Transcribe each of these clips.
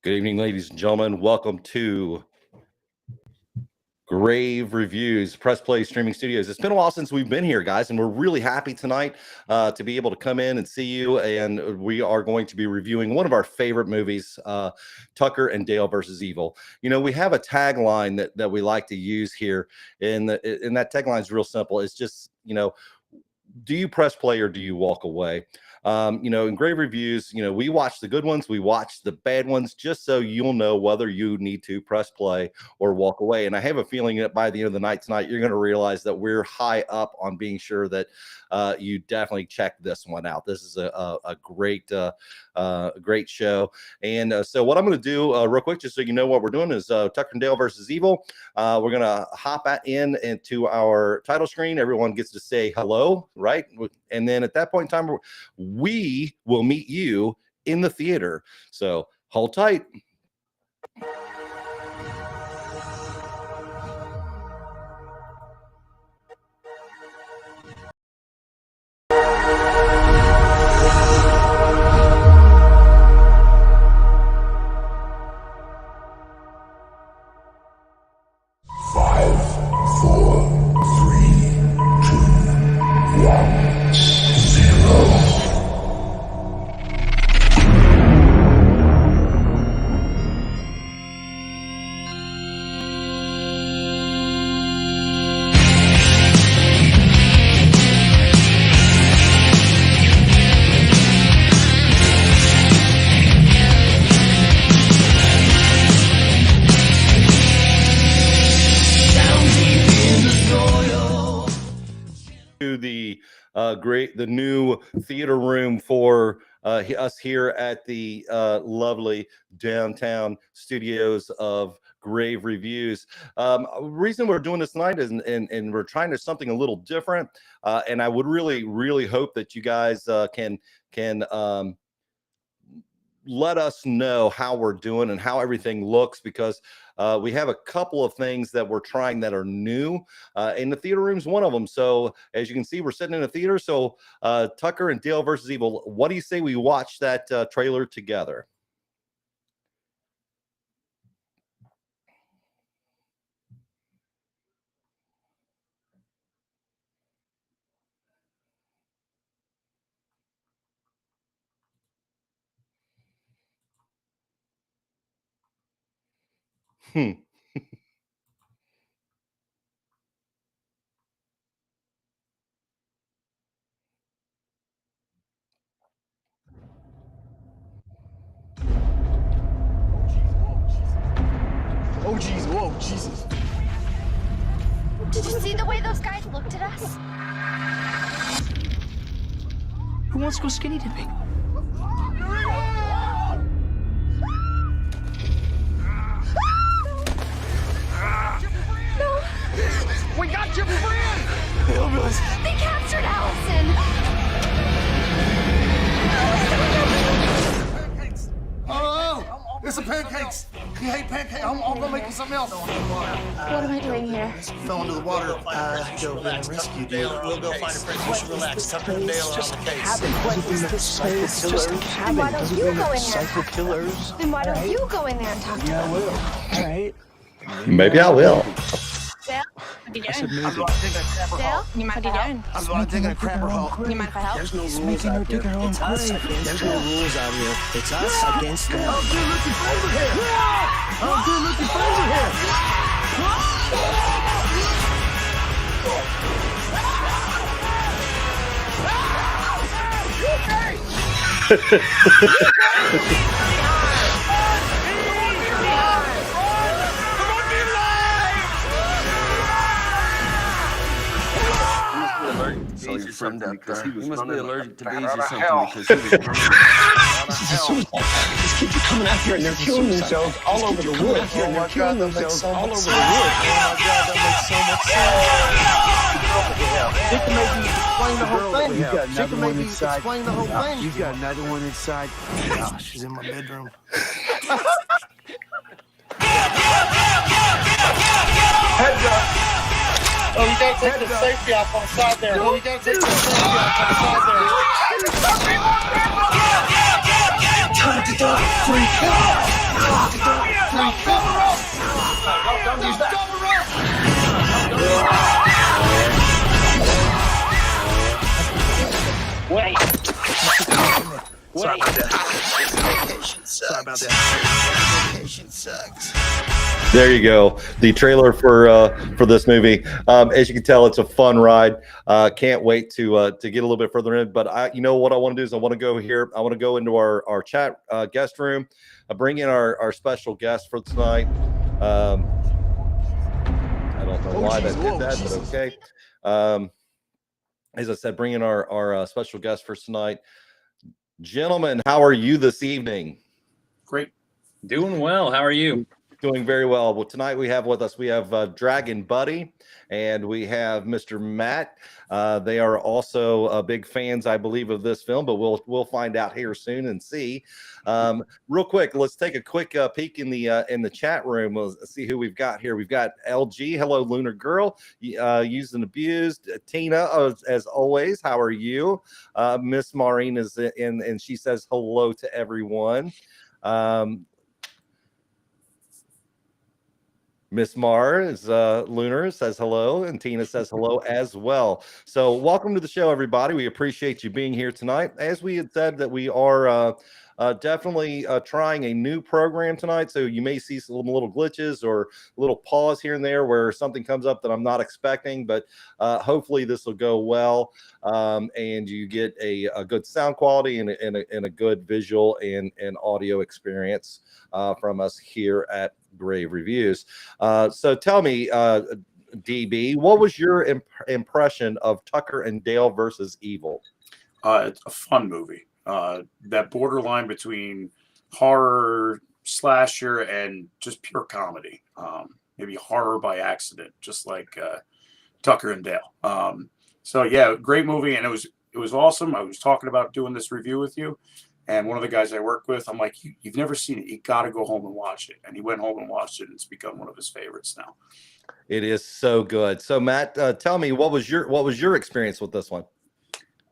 Good evening, ladies and gentlemen. Welcome to Grave Reviews, Press Play Streaming Studios. It's been a while since we've been here, guys, and we're really happy tonight to be able to come in and see you. And we are going to be reviewing one of our favorite movies, Tucker and Dale versus Evil. You know, we have a tagline that we like to use here, and that tagline is real simple. It's just, you know, do you press play or do you walk away? You know, in Grave Reviews, you know, we watch the good ones, we watch the bad ones, just so you'll know whether you need to press play or walk away. And I have a feeling that by the end of the night tonight, you're going to realize that we're high up on being sure that you definitely check this one out. This is a great show. And so what I'm going to do real quick, just so you know what we're doing, is Tucker and Dale versus Evil. We're going to hop into our title screen. Everyone gets to say hello, right? And then at that point in time, we will meet you in the theater. So hold tight. The new theater room for us here at the lovely downtown studios of Grave Reviews. Reason we're doing this tonight is, and we're trying to something a little different. And I would really hope that you guys can let us know how we're doing and how everything looks, because we have a couple of things that we're trying that are new, and the theater room's one of them. So as you can see, we're sitting in a theater. So Tucker and Dale versus Evil, what do you say we watch that trailer together? Oh, geez. Whoa, Jesus. Did you see the way those guys looked at us? Who wants to go skinny dipping? No. We got your friend! They captured Allison. Pancakes! Oh, it's the pancakes! You hate pancakes? I'm gonna make you something else. What am I doing here? Fell into the water. Go and rescue Dale. We'll go find a friend. You should relax. Tucker and Dale are on the case. And why don't you go in there? Killers. Then why don't you go in there and talk to Yeah, I them? will. All right. Maybe I will. Dale, what are you I said doing? I'm maybe. going to take a crapper Dale, hole. you mind if I help? I'm going to take a crapper hole. You mind if I help? There's no rules out here. It's us against them. There's no rules out here. It's us against them. Oh, dude, look, your friends are here! Oh, dude, look, your friends are here! So your friend up there, he must be allergic to bees or something hell. because he was These kids are coming out here and they're killing themselves all over the woods. They're killing themselves all over the woods. Oh, my God, that makes so much sense. She can maybe explain the whole thing. She can maybe explain the whole thing. You've got another one inside. Oh, she's in my bedroom. Heads up. Oh, you gotta take the safety off on the side there. Oh, you gotta take the safety off on the side there. Time to die, freak. Sorry about that. Vacation sucks. There you go. The trailer for this movie. As you can tell, it's a fun ride. Can't wait to get a little bit further in. But you know what I want to do is I want to go here. I want to go into our chat guest room. Bring in our special guest for tonight. I don't know why that did that, but okay. As I said, bring in our special guest for tonight. Gentlemen, how are you this evening? Great. Doing well. How are you? Doing very well. Well, tonight we have with us, we have Dragon Buddy and we have Mr. Matt. They are also big fans, I believe, of this film, but we'll find out here soon and see. Real quick, let's take a quick peek in the chat room. We'll see who we've got here. We've got LG. Hello, Lunar Girl. Used and abused. Tina, as always. How are you? Miss Maureen is in, and she says hello to everyone. Miss Mar is Lunar says hello, and Tina says hello as well. So welcome to the show, everybody. We appreciate you being here tonight. As we had said, that we are definitely trying a new program tonight, so you may see some little glitches or a little pause here and there where something comes up that I'm not expecting, but hopefully this will go well, and you get a good sound quality and a good visual and audio experience from us here at Grave Reviews. So tell me, DB, what was your impression of Tucker and Dale versus Evil? It's a fun movie. That borderline between horror, slasher, and just pure comedy. Maybe horror by accident, just like Tucker and Dale. So yeah, great movie, and it was awesome. I was talking about doing this review with you, and one of the guys I work with, I'm like, you've never seen it. You got to go home and watch it. And he went home and watched it, and it's become one of his favorites now. It is so good. So Matt, tell me, what was your experience with this one?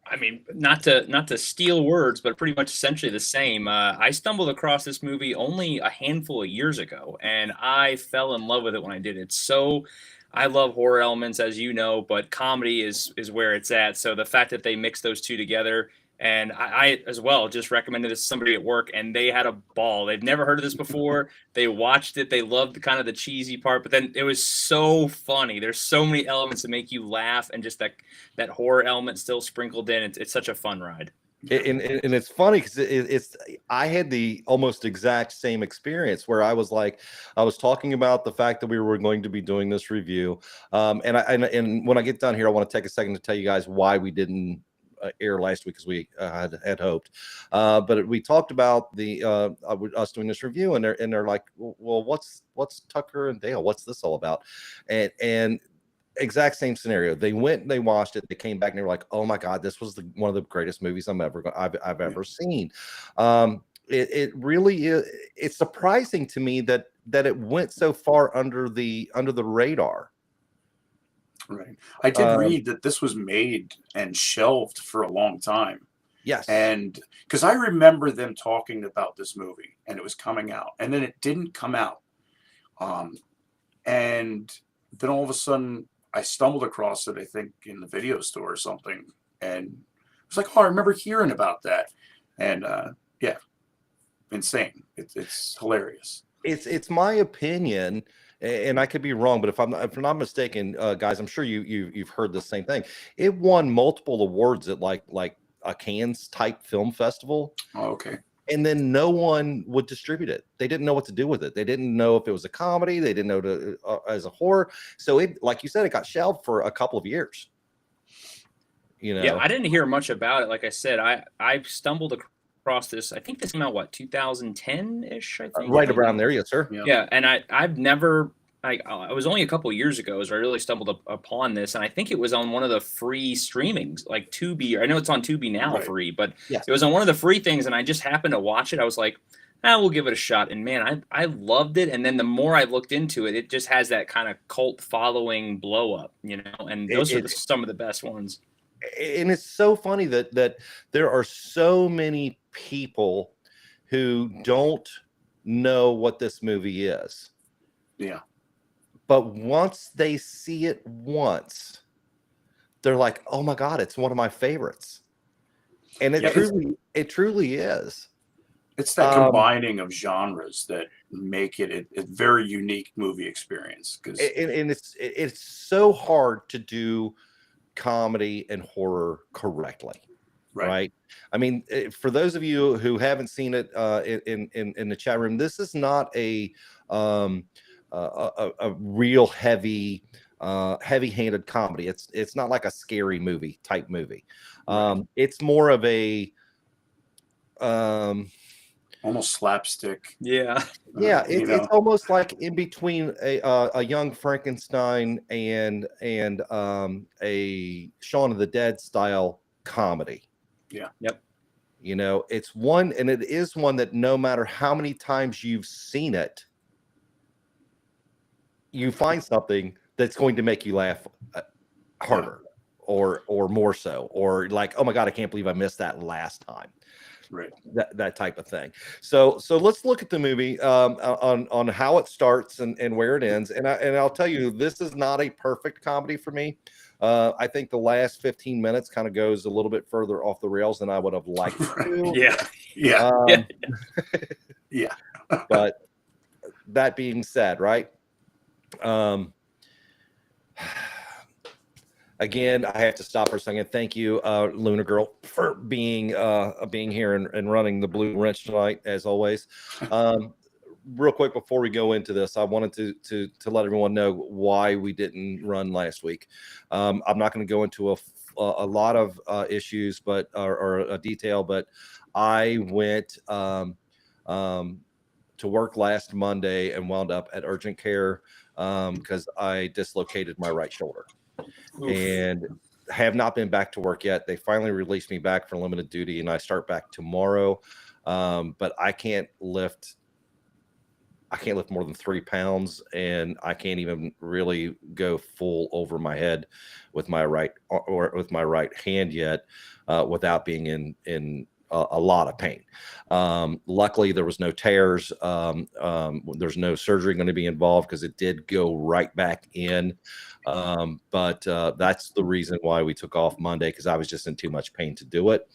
I mean, not to steal words, but pretty much essentially the same. I stumbled across this movie only a handful of years ago, and I fell in love with it when I did it. So I love horror elements, as you know, but comedy is where it's at. So the fact that they mix those two together, and I as well just recommended this to somebody at work, and they had a ball. They've never heard of this before. They watched it. They loved the cheesy part, but then it was so funny. There's so many elements that make you laugh, and just that horror element still sprinkled in. It's such a fun ride. And it's funny because I had the almost exact same experience where I was talking about the fact that we were going to be doing this review, and when I get done here, I want to take a second to tell you guys why we didn't air last week, because we had hoped, but we talked about us doing this review, and they're like, well, what's Tucker and Dale? What's this all about? And exact same scenario. They went and they watched it. They came back and they were like, "Oh my God, this was one of the greatest movies I've ever seen." It really is. It's surprising to me that it went so far under the radar. Right. I did read that this was made and shelved for a long time. Yes. And because I remember them talking about this movie, and it was coming out, and then it didn't come out. And then all of a sudden I stumbled across it, I think in the video store or something. And it was like, oh, I remember hearing about that. And yeah, insane. It's hilarious. It's my opinion, and I could be wrong, but if I'm not mistaken, guys, I'm sure you've heard the same thing. It won multiple awards at like a Cannes type film festival. Oh, okay. And then no one would distribute it. They didn't know what to do with it. They didn't know if it was a comedy. They didn't know as a horror. So it, like you said, it got shelved for a couple of years. You know. Yeah, I didn't hear much about it. Like I said, I stumbled across this. I think this came out 2010-ish. I think right around there, yes, sir. Yeah, and I've never. It was only a couple of years ago as I really stumbled upon this, and I think it was on one of the free streamings, like Tubi. I know it's on Tubi now free, but yes, it was on one of the free things, and I just happened to watch it. I was like, we'll give it a shot, and man, I loved it. And then the more I looked into it, it just has that kind of cult following blow up, you know. And those are some of the best ones. And it's so funny that there are so many people who don't know what this movie is. Yeah. But once they see it once, they're like, oh my God, it's one of my favorites. And Yeah, it truly is. It's that combining of genres that make it a very unique movie experience. Because and it's so hard to do comedy and horror correctly. Right. I mean, for those of you who haven't seen it in the chat room, this is not a real heavy-handed comedy. It's not like a scary movie type movie. It's more of a almost slapstick. Yeah. It's almost like in between a young Frankenstein and a Shaun of the Dead style comedy. Yeah. Yep. You know, it's one, and it is one that no matter how many times you've seen it, you find something that's going to make you laugh harder or more so, or like, oh my God, I can't believe I missed that last time. Right. That type of thing. So let's look at the movie on how it starts and where it ends. And I'll tell you, this is not a perfect comedy for me. I think the last 15 minutes kind of goes a little bit further off the rails than I would have liked to. Yeah. But that being said, right? Again, I have to stop for a second. Thank you, Luna Girl, for being here and running the Blue Wrench tonight, as always. Real quick before we go into this, I wanted to let everyone know why we didn't run last week. I'm not going to go into a lot of issues, but or a detail, but I went to work last Monday and wound up at urgent care because I dislocated my right shoulder. Oof. And have not been back to work yet. They finally released me back for limited duty, and I start back tomorrow. But I can't lift more than 3 pounds, and I can't even really go full over my head with my right hand yet, without being in a lot of pain. Luckily, there was no tears. There's no surgery going to be involved because it did go right back in. But that's the reason why we took off Monday, because I was just in too much pain to do it.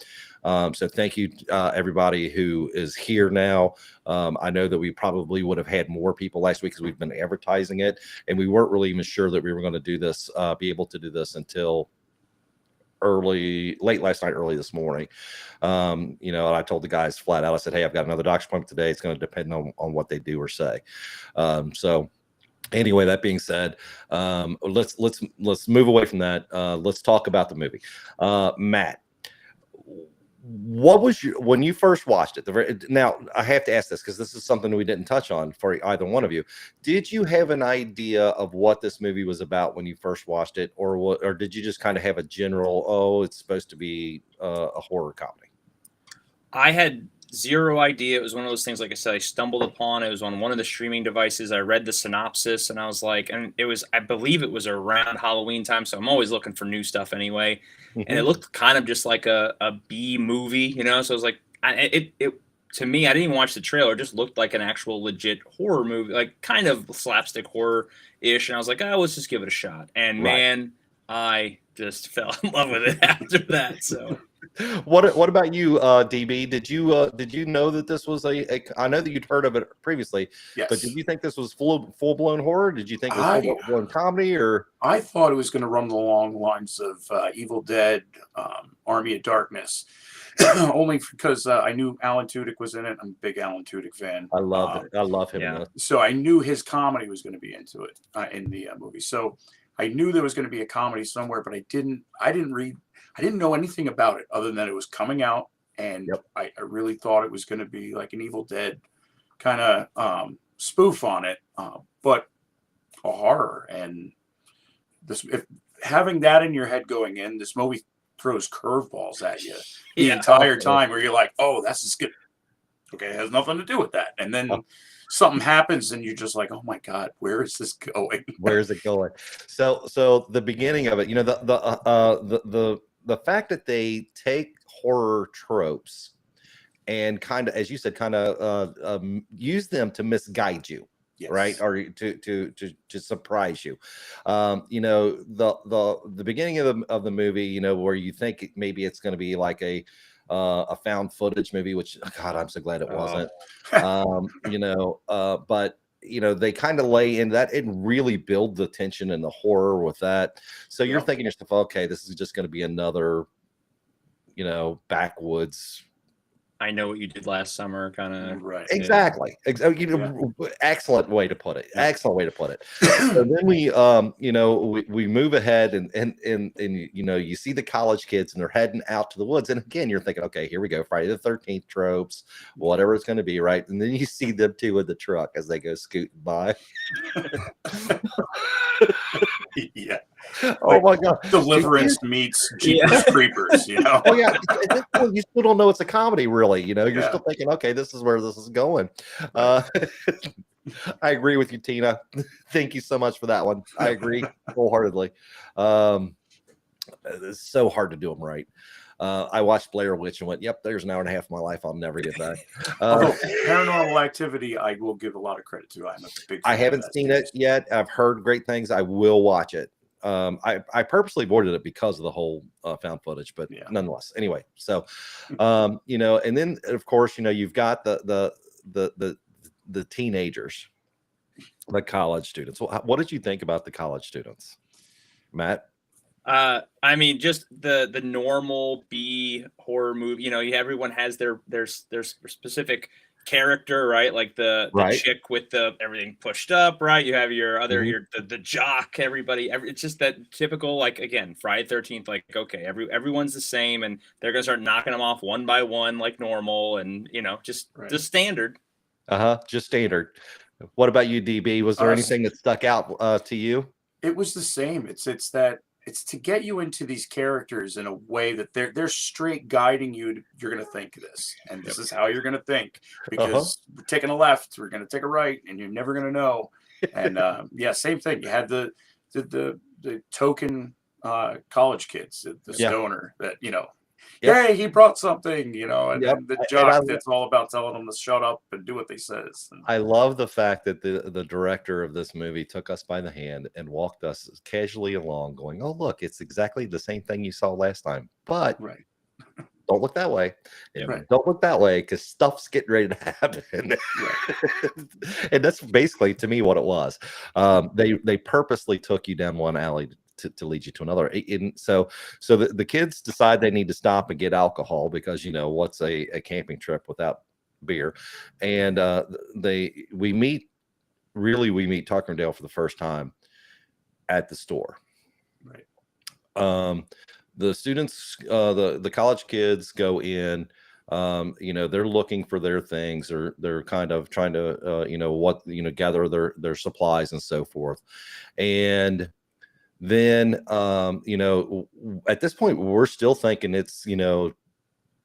So thank you, everybody who is here now. I know that we probably would have had more people last week because we've been advertising it, and we weren't really even sure that we were going to do this, be able to do this until late last night, early this morning. You know, and I told the guys flat out, I said, hey, I've got another doctor's appointment today. It's going to depend on what they do or say. So anyway, that being said, let's move away from that. Let's talk about the movie. Matt, what was when you first watched it? Now I have to ask this because this is something we didn't touch on for either one of you. Did you have an idea of what this movie was about when you first watched it, or did you just kind of have a general, oh, it's supposed to be a horror comedy? I had zero idea. It was one of those things, like I said, I stumbled upon. It was on one of the streaming devices. I read the synopsis and I was like, and it was, I believe it was around Halloween time. So I'm always looking for new stuff anyway. Mm-hmm. And it looked kind of just like a B movie, you know? So I was like, to me, I didn't even watch the trailer. It just looked like an actual legit horror movie, like kind of slapstick horror-ish. And I was like, oh, let's just give it a shot. And man, I just fell in love with it after that. So what about you, DB? Did you know that this was I know that you'd heard of it previously, yes, but did you think this was full-blown horror? Did you think it was full-blown comedy? Or I thought it was going to run along the lines of Evil Dead, Army of Darkness. Only because I knew Alan Tudyk was in it. I'm a big Alan Tudyk fan. I love it. I love him. Yeah. So I knew his comedy was going to be into it in the movie. So I knew there was going to be a comedy somewhere, but I didn't know anything about it other than it was coming out, and I really thought it was going to be like an Evil Dead kind of spoof on it, but a horror. And having that in your head going in, this movie throws curveballs at you the entire time, where you're like, oh, that's just good. Okay, it has nothing to do with that. And then something happens and you're just like, oh my God, where is this going? Where is it going? So the beginning of it, you know, the fact that they take horror tropes and kind of, as you said, kind of use them to misguide you. Yes. Right, or to surprise you. You know, the beginning of the movie, you know, where you think maybe it's going to be like a a found footage movie, which God, I'm so glad it wasn't. But they kind of lay in that and really build the tension and the horror with that. So you're thinking to yourself, okay, this is just going to be another, backwoods. I know what you did last summer, kind of. Right. Exactly. Excellent way to put it. Excellent way to put it. So then we move ahead and you see the college kids and they're heading out to the woods. And again, you're thinking, okay, here we go. Friday the 13th tropes, whatever it's going to be. Right. And then you see them two in the truck as they go scooting by. Yeah. Oh my God. Deliverance meets Jeepers Creepers, Oh yeah. At this point, you still don't know it's a comedy, really. You're still thinking, okay, this is where this is going. I agree with you, Tina. Thank you so much for that one. I agree wholeheartedly. It's so hard to do them right. I watched Blair Witch and went, yep, there's an hour and a half of my life I'll never get back. Paranormal Activity, I will give a lot of credit to. I'm a big fan. I haven't seen it yet. I've heard great things. I will watch it. I purposely avoided it because of the whole found footage, but nonetheless, anyway. So, and then of course, you've got the teenagers, the college students. What did you think about the college students, Matt? I mean, just the normal B horror movie. Everyone has their specific character, right? Like the chick with everything pushed up, right? You have your other the jock. It's just that typical, like, again, Friday 13th. Like, okay, everyone's the same, and they're gonna start knocking them off one by one like normal, and just standard. Just standard. What about you, DB? Was there anything that stuck out to you? It was the same. It's to get you into these characters in a way that they're straight guiding you. You're going to think this, and this is how you're going to think, because we're taking a left, we're going to take a right, and you're never going to know. And same thing. You had the token college kids, the stoner that hey, he brought something, and then the jock that's all about telling them to shut up and do what they says. I love the fact that the director of this movie took us by the hand and walked us casually along going, oh, look, it's exactly the same thing you saw last time, but don't look that way. Don't look that way, because stuff's getting ready to happen. And that's basically, to me, what it was. They purposely took you down one alley to lead you to another. And so the kids decide they need to stop and get alcohol, because what's a camping trip without beer? And we meet Tucker and Dale for the first time at the store. The students, the college kids go in. They're looking for their things, or they're kind of trying to gather their supplies and so forth. And then at this point we're still thinking it's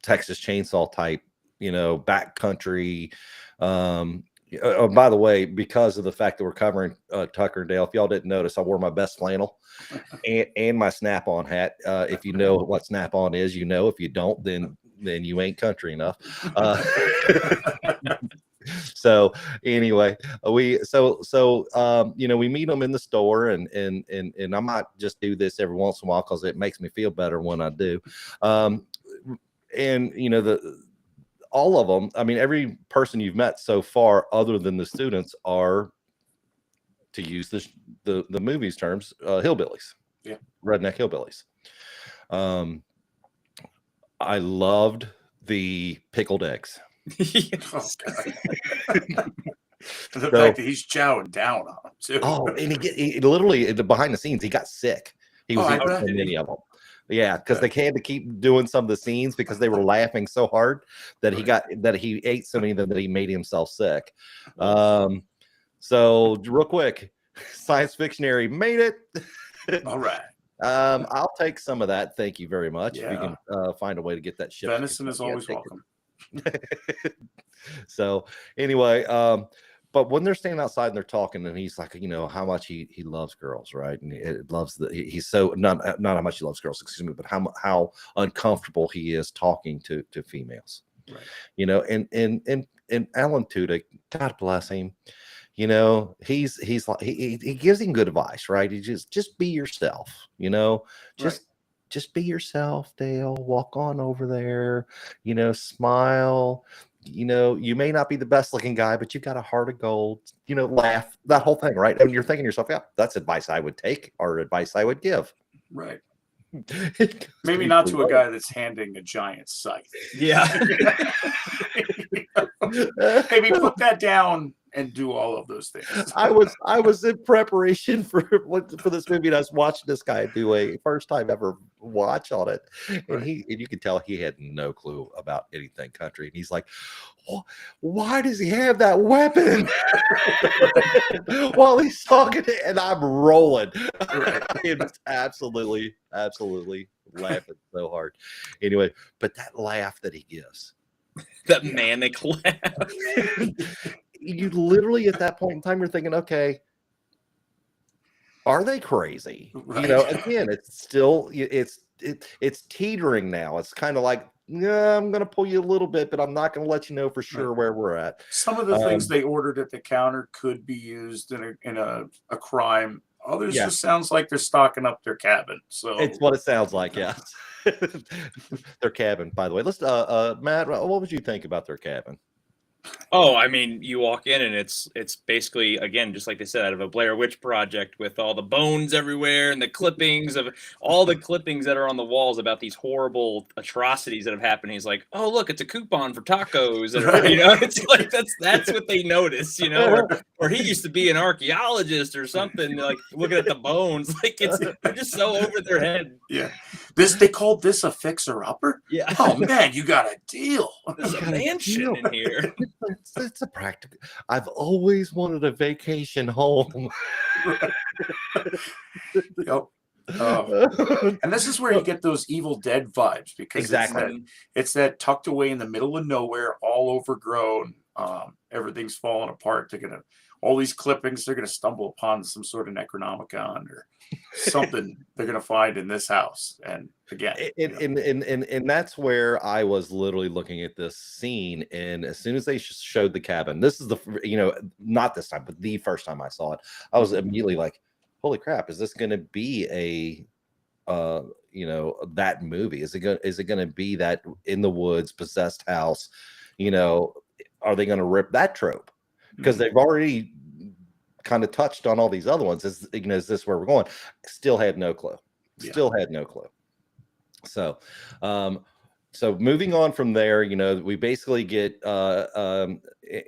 Texas Chainsaw type, backcountry. By the way, because of the fact that we're covering Tucker and Dale, if y'all didn't notice, I wore my best flannel and my Snap-on hat. If you know what Snap-on is, if you don't, then you ain't country enough. So anyway, we meet them in the store, and I might just do this every once in a while because it makes me feel better when I do. All of them, I mean, every person you've met so far, other than the students, are, to use the movie's terms, hillbillies. Redneck hillbillies. I loved the pickled eggs. The fact that he's chowing down on them too. Oh, and he literally, behind the scenes, he got sick. He was eating many of them. Yeah, because they had to keep doing some of the scenes because they were laughing so hard that he ate so many of them that he made himself sick. So real quick, Science Fictionary made it. All right. I'll take some of that. Thank you very much. If you can find a way to get that shipped. Venison is always welcome. So anyway, but when they're standing outside and they're talking, and he's like, how much he loves girls, right? And he loves he's so not how much he loves girls, excuse me, but how uncomfortable he is talking to females, right? And Alan Tudyk, God bless him, he's like he gives him good advice, right? He just be yourself, just just be yourself, Dale. Walk on over there, you know, smile. You know, you may not be the best looking guy, but you've got a heart of gold, you know, laugh, that whole thing, right? And you're thinking to yourself, yeah, that's advice I would take or advice I would give. Right. It goes Maybe be not to a hilarious. guy that's handing a giant scythe. Yeah. Maybe put that down and do all of those things. I was in preparation for this movie, and I was watching this guy do a first time ever watch on it, and Right. you could tell he had no clue about anything country, and he's like, why does he have that weapon while he's talking? And I'm rolling. It was absolutely laughing so hard. Anyway, but that laugh that he gives. That manic laugh. You literally at that point in time, you're thinking, okay, are they crazy? Right. You know, again, it's still it's teetering now. It's kind of like, yeah, I'm gonna pull you a little bit, but I'm not gonna let you know for sure where we're at. Some of the things they ordered at the counter could be used in a crime. Others Yeah. just sounds like they're stocking up their cabin. So It's what it sounds like, yeah. Their cabin, by the way. Let's Matt, what would you think about their cabin? Oh, I mean, you walk in and it's basically, again, just like they said, out of a Blair Witch Project, with all the bones everywhere and the clippings of all the clippings that are on the walls about these horrible atrocities that have happened. He's like, oh, look, it's a coupon for tacos. And, you know, it's like that's what they notice, you know, or he used to be an archaeologist or something, like looking at the bones. Like they're just so over their head. yeah, they called this a fixer upper. Yeah. Oh man, you got a deal. There's a mansion in here. It's a practical. I've always wanted a vacation home. Yep. And this is where you get those Evil Dead vibes, because Exactly. it's that tucked away in the middle of nowhere, all overgrown. Everything's falling apart. All these clippings, they're gonna stumble upon some sort of Necronomicon or something they're gonna find in this house. And again, and that's where I was literally looking at this scene, and as soon as they showed the cabin, this is not this time, but the first time I saw it, I was immediately like, holy crap, is this going to be a that movie? Is it going to be that in the woods possessed house? You know, are they going to rip that trope? Because they've already kind of touched on all these other ones. Is this where we're going? Still had no clue. So, so moving on from there, we basically get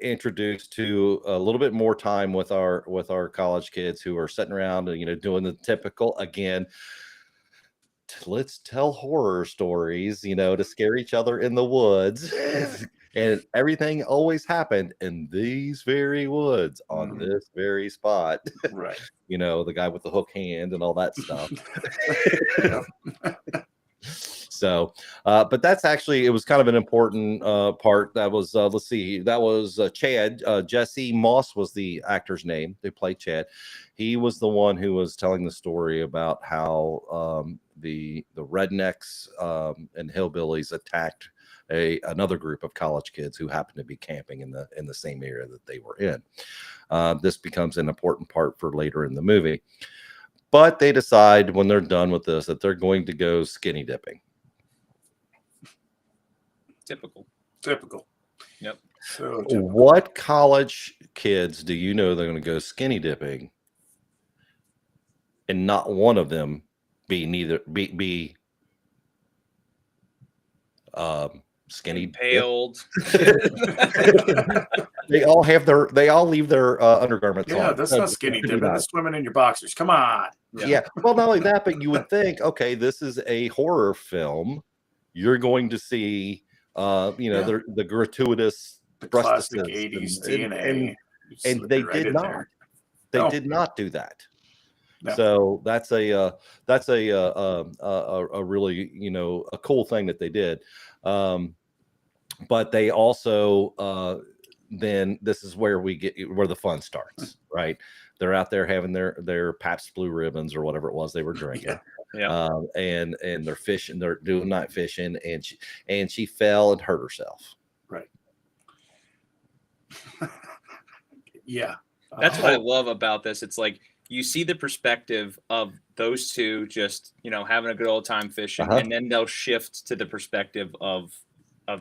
introduced to a little bit more time with our college kids who are sitting around and doing the typical, again, let's tell horror stories, to scare each other in the woods. And everything always happened in these very woods on this very spot. Right. The guy with the hook hand and all that stuff. So, but that's actually, it was kind of an important part. That was, let's see, that was Chad. Jesse Moss was the actor's name. They played Chad. He was the one who was telling the story about how the rednecks and hillbillies attacked another group of college kids who happened to be camping in the same area that they were in. This becomes an important part for later in the movie. But they decide when they're done with this that they're going to go skinny dipping. Typical. Yep. So typical. What college kids do you know they're going to go skinny dipping, and not one of them be skinny impaled? They all leave their undergarments on. Yeah, that's not skinny dipping. That's swimming in your boxers. Come on. Yeah. Well, not only that, but you would think, okay, this is a horror film. You're going to see, the gratuitous The breast classic assist 80s DNA. and they right did in not. there. They did not do that. No. So that's a really a cool thing that they did. But they also then this is where the fun starts, right? They're out there having their Pabst Blue Ribbons or whatever it was they were drinking. Yeah. And they're fishing, they're doing night fishing, and she fell and hurt herself. Right. Yeah. That's what I love about this. It's like you see the perspective of those two just, you know, having a good old time fishing, and then they'll shift to the perspective of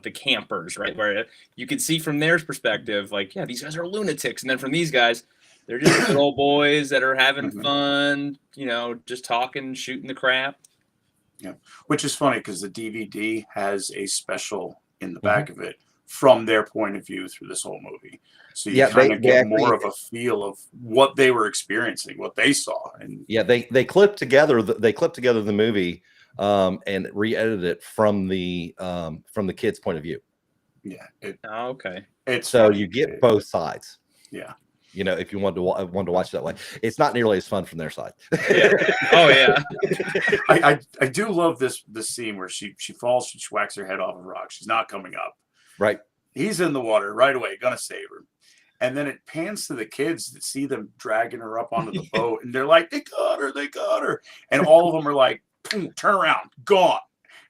the campers, right? Where you can see from their perspective, like, yeah, these guys are lunatics. And then from these guys, they're just good old boys that are having fun, you know, just talking, shooting the crap. Yeah, which is funny because the DVD has a special in the back of it from their point of view through this whole movie. So you kind of get more of a feel of what they were experiencing, what they saw. And yeah, they clipped together the movie and re-edited it from the kid's point of view. Yeah. Okay. It's so funny. You get both sides. Yeah. You know, if you want to watch it that way, it's not nearly as fun from their side. Yeah. Oh yeah. I do love this scene where she falls, she whacks her head off a rock. She's not coming up. Right. He's in the water right away, gonna save her. And then it pans to the kids that see them dragging her up onto the boat, and they're like, they got her. And all of them are like, turn around, gone.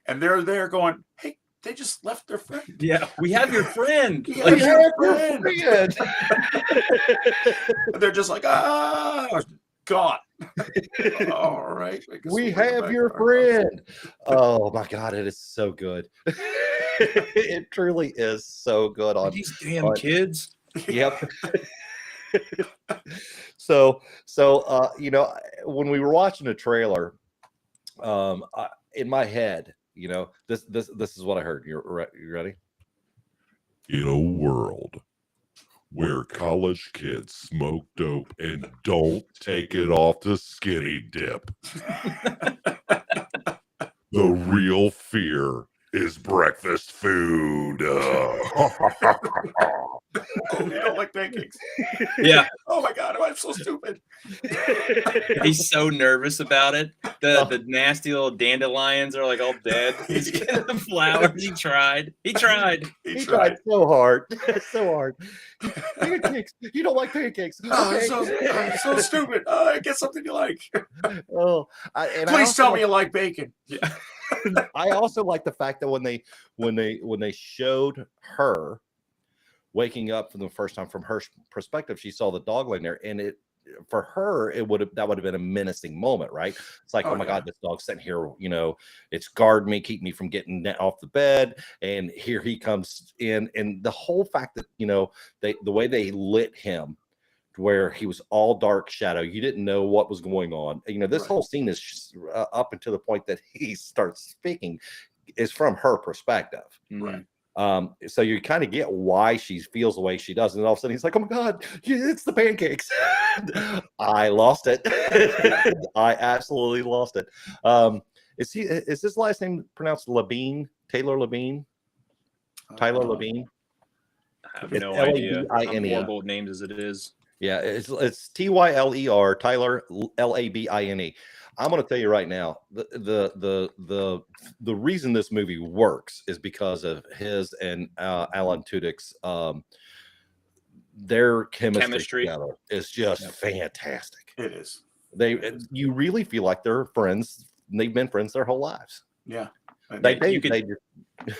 And they're there going, hey, they just left their friend. Yeah, we have your friend. We have your friend. They're just like, gone. All right. We have your friend. Oh my God, it is so good. It truly is so good on these damn kids. Yep. So you know, when we were watching the trailer, in my head, you know, this is what I heard. You ready? In a world where college kids smoke dope and don't take it off the skinny dip, the real fear is breakfast food. Oh, you don't like pancakes? Yeah. Oh my God, I'm so stupid. He's so nervous about it. The nasty little dandelions are like all dead. He's getting the flowers. He tried so hard. So hard. Pancakes. You don't like pancakes. I'm so stupid. I get something you like. Please tell me you like bacon. Yeah. I also like the fact that when they showed her waking up for the first time from her perspective, she saw the dog laying there, and for her that would have been a menacing moment, right? It's like, oh my God, this dog's sitting here, you know, it's guard me, keep me from getting off the bed, and here he comes in, and the whole fact that, you know, the way they lit him, where he was all dark shadow, you didn't know what was going on. You know, this whole scene is just, up until the point that he starts speaking, is from her perspective, right? So you kind of get why she feels the way she does, and all of a sudden he's like, oh my God, it's the pancakes. I lost it. I absolutely lost it. Is his last name pronounced Labine? Taylor Labine? Tyler Labine? I have no idea. I'm horrible names as it is. Yeah, it's Tyler, Tyler, Labine. I'm going to tell you right now, the reason this movie works is because of his and Alan Tudyk's their chemistry together is just fantastic. It is. You really feel like they're friends. They've been friends their whole lives. Yeah.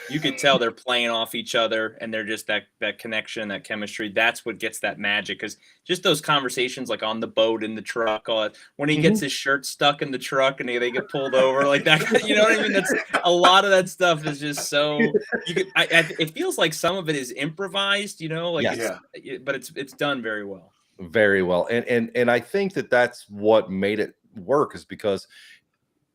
You could tell they're playing off each other, and they're just that connection, that chemistry. That's what gets that magic. Because just those conversations, like on the boat, in the truck, when he gets his shirt stuck in the truck and they get pulled over, like that. You know what I mean? That's a lot of that stuff is just so. It feels like some of it is improvised, you know, like but it's done very well. Very well, and I think that's what made it work, is because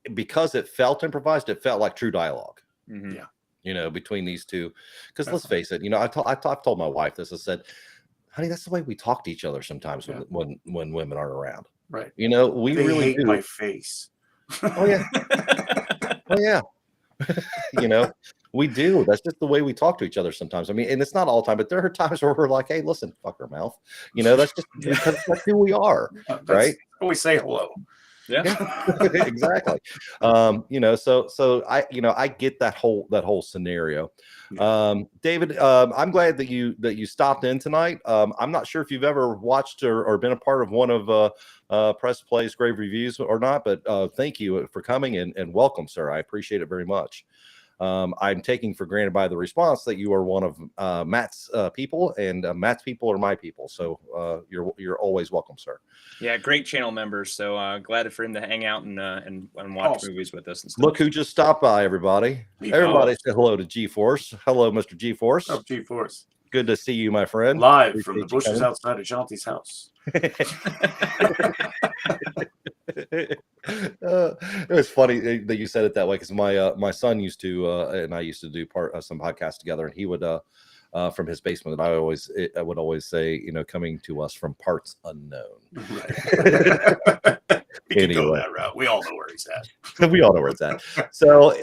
it felt improvised. It felt like true dialogue. Yeah. You know, between these two, because let's face it, you know, I've told my wife this. I said, honey, that's the way we talk to each other sometimes when women aren't around. Right. You know, they really hate do. My face. Oh yeah. Oh yeah. You know, we do. That's just the way we talk to each other sometimes. I mean, and it's not all the time, but there are times where we're like, hey, listen, fuck her mouth. You know, that's just because that's who we are. Right. We say hello. Yeah. Exactly. You know, so I get that whole scenario. David, I'm glad that you stopped in tonight. I'm not sure if you've ever watched or been a part of one of Press Play's Grave Reviews or not, but thank you for coming and welcome, sir. I appreciate it very much. I'm taking for granted by the response that you are one of Matt's people, and Matt's people are my people. So you're always welcome, sir. Yeah, great channel members. So glad for him to hang out and watch movies with us and stuff. Look who just stopped by, everybody. Everybody say hello to G-Force. Hello, Mr. G-Force. Oh, G-Force. Good to see you, my friend. Live Appreciate from the you bushes coming. outside of Shanti's house. It was funny that you said it that way, because my son used to and I used to do some podcasts together, and he would from his basement, I would always say, coming to us from parts unknown. Right. We can go Anyway. that route. We all know where he's at. We all know where it's at. So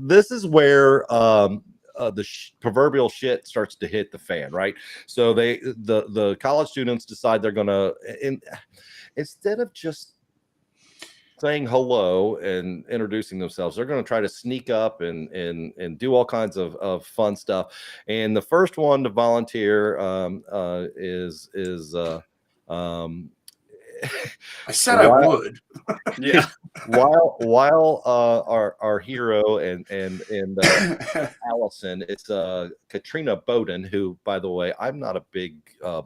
this is where the proverbial shit starts to hit the fan, right? So the college students decide they're gonna, instead of just saying hello and introducing themselves, they're going to try to sneak up and do all kinds of fun stuff. And the first one to volunteer is I said I would. Yeah. While our hero and Allison, it's Katrina Bowden, who, by the way, I'm not a big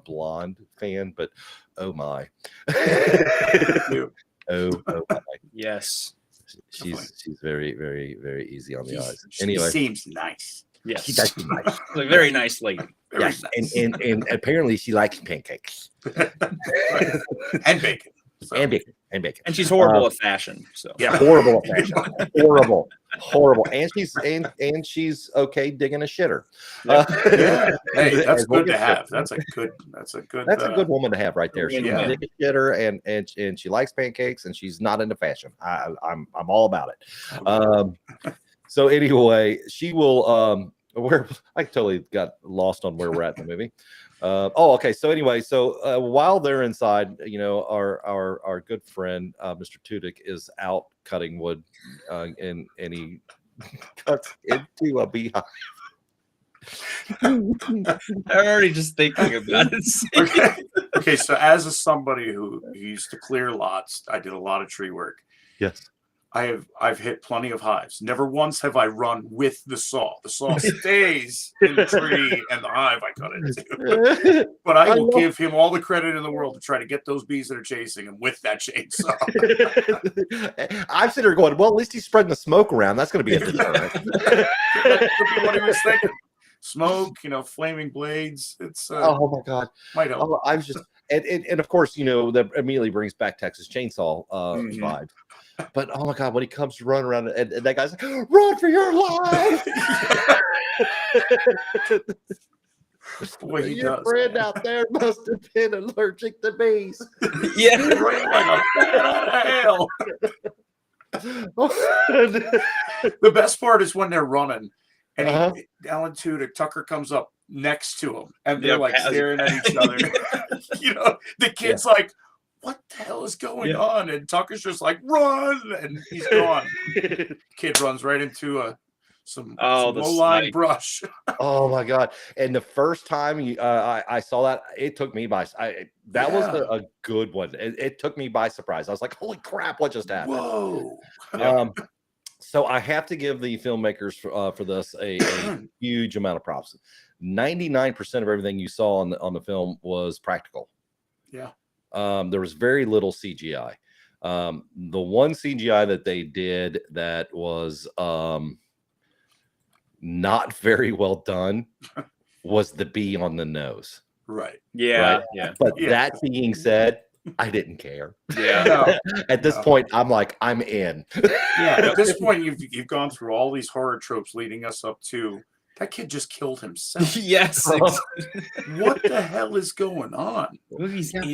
blonde fan, but oh my. Oh my. Yes. She's very, very, very easy on the eyes. She Anyway, seems nice. Yes. she does seem nice. A very nice lady. Yes, nice. and apparently she likes pancakes And bacon. So. and bacon. And she's horrible at fashion. So Yeah, horrible at fashion. horrible. And she's okay digging a shitter. Yeah. Hey, that's we'll good to get have. to. That's a good That's a good woman to have right there. She Yeah. can dig a shitter and she likes pancakes, and she's not into fashion. I'm all about it. So anyway, she will I totally got lost on where we're at in the movie. Okay. So anyway, while they're inside, our good friend Mr. Tudyk is out cutting wood, and he cuts into a beehive. I'm already just thinking about it. Okay. So as somebody who used to clear lots, I did a lot of tree work. Yes. I've hit plenty of hives. Never once have I run with the saw. The saw stays in the tree and the hive I cut into. But I will give him all the credit in the world to try to get those bees that are chasing him with that chainsaw. I'm sitting there going, well, at least he's spreading the smoke around. That's going to be a deterrent. That could be what he was thinking. Smoke, flaming blades. It's Oh my God. might help. I was just, and of course, that immediately brings back Texas Chainsaw vibe. But oh my God, when he comes to run around, and that guy's like, run for your life. Boy, he Your does, friend man. out there must have been allergic to bees. Yeah. Right like a bat out of hell. The best part is when they're running, and Alan Tucker comes up next to him, and they're like staring at each other. The kid's like, what the hell is going on? And Tucker's just like, run, and he's gone. Kid runs right into some low-lying brush. Oh my God. And the first time I saw that, it took me by that was a good one. It took me by surprise. I was like, holy crap, what just happened? Whoa. So I have to give the filmmakers for this a huge amount of props. 99% of everything you saw on the film was practical. Yeah. There was very little CGI. The one CGI that they did that was not very well done was the bee on the nose. Right. Yeah. Right? Yeah. But that being said, I didn't care. Yeah. At this point, I'm like, I'm in. Yeah. At this point, you've gone through all these horror tropes leading us up to that kid just killed himself. Yes. What the hell is going on?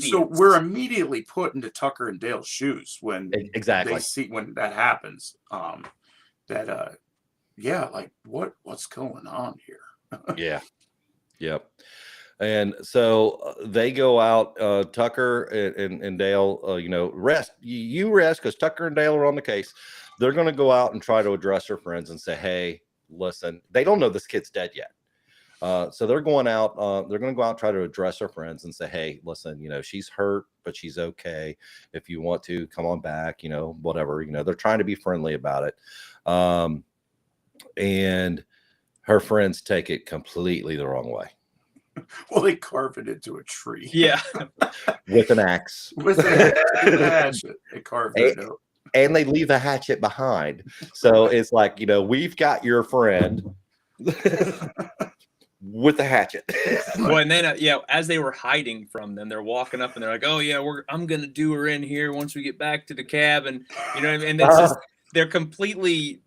So we're immediately put into Tucker and Dale's shoes when exactly they see when that happens. Like what's going on here? Yeah. Yep. And so they go out, Tucker and Dale, rest. You rest, because Tucker and Dale are on the case. They're going to go out and try to address their friends and say, hey, listen, they don't know this kid's dead yet. So they're going out, they're going to go out and try to address her friends and say, hey, listen, she's hurt, but she's okay. If you want to come on back, whatever, they're trying to be friendly about it. and her friends take it completely the wrong way. Well, they carve it into a tree. Yeah. With an axe. With a hatchet. They carved it out. And they leave the hatchet behind. So it's like, we've got your friend with the hatchet. Well, and then as they were hiding from them, they're walking up and they're like, "Oh yeah, I'm gonna do her in here once we get back to the cab," and what I mean? And it's just, they're completely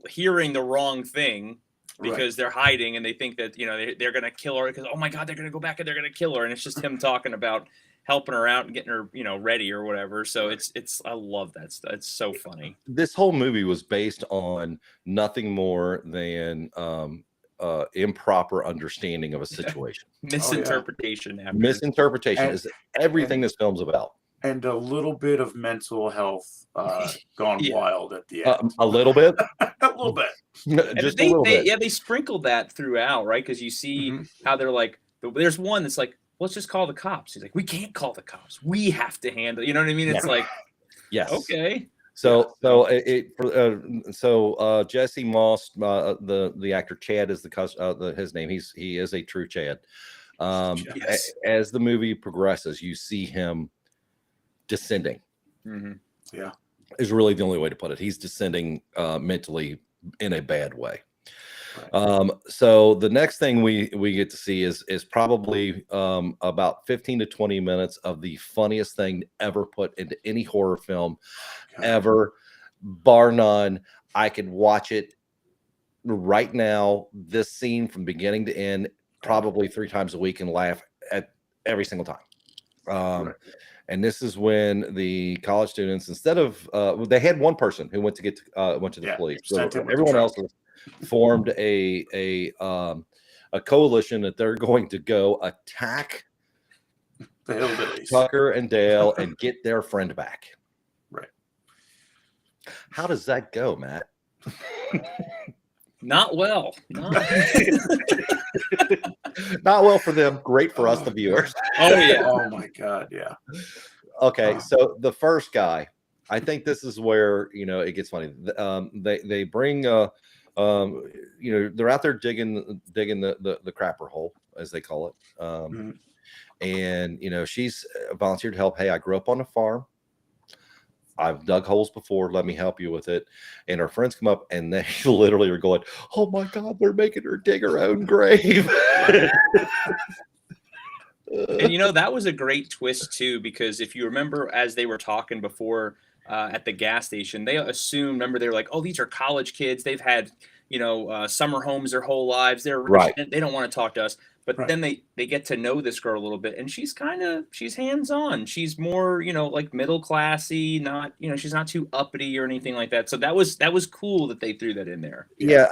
hearing the wrong thing because they're hiding and they think that they're gonna kill her because, oh my god, they're gonna go back and they're gonna kill her, and it's just him talking about helping her out and getting her ready or whatever. So it's I love that stuff. It's so funny. This whole movie was based on nothing more than improper understanding of a situation. Misinterpretation. Misinterpretation is everything this film's about. And a little bit of mental health gone wild at the end. A little bit? A little bit. Just a little bit. Yeah, they sprinkled that throughout, right? Because you see how they're like, there's one that's like, let's just call the cops. He's like, we can't call the cops. We have to handle. You know what I mean? It's like, yes, okay. So Jesse Moss, the actor Chad is his name. He is a true Chad. As the movie progresses, you see him descending. Yeah, is really the only way to put it. He's descending mentally in a bad way. So the next thing we get to see is probably about 15 to 20 minutes of the funniest thing ever put into any horror film ever, bar none. I could watch it right now, this scene from beginning to end, probably 3 times a week and laugh at every single time. And this is when the college students, instead of they had one person who went to the police. So everyone else formed a coalition that they're going to go attack the hillbillies, Tucker and Dale, and get their friend back. Right. How does that go, Matt? Not well. Not well for them. Great for us, the viewers. Oh yeah. Oh my god. Yeah. Okay. So the first guy, I think this is where it gets funny. They bring they're out there digging the crapper hole, as they call it. And she's volunteered to help. Hey, I grew up on a farm. I've dug holes before. Let me help you with it. And her friends come up and they literally are going, "Oh my God, they're making her dig her own grave." And that was a great twist too, because if you remember, as they were talking before at the gas station, they assumed, remember, they were like, "Oh, these are college kids. They've had summer homes their whole lives. They're rich. They don't want to talk to us." But then they get to know this girl a little bit, and she's hands-on. She's more, like middle classy, not, she's not too uppity or anything like that. So that was cool that they threw that in there. Yeah,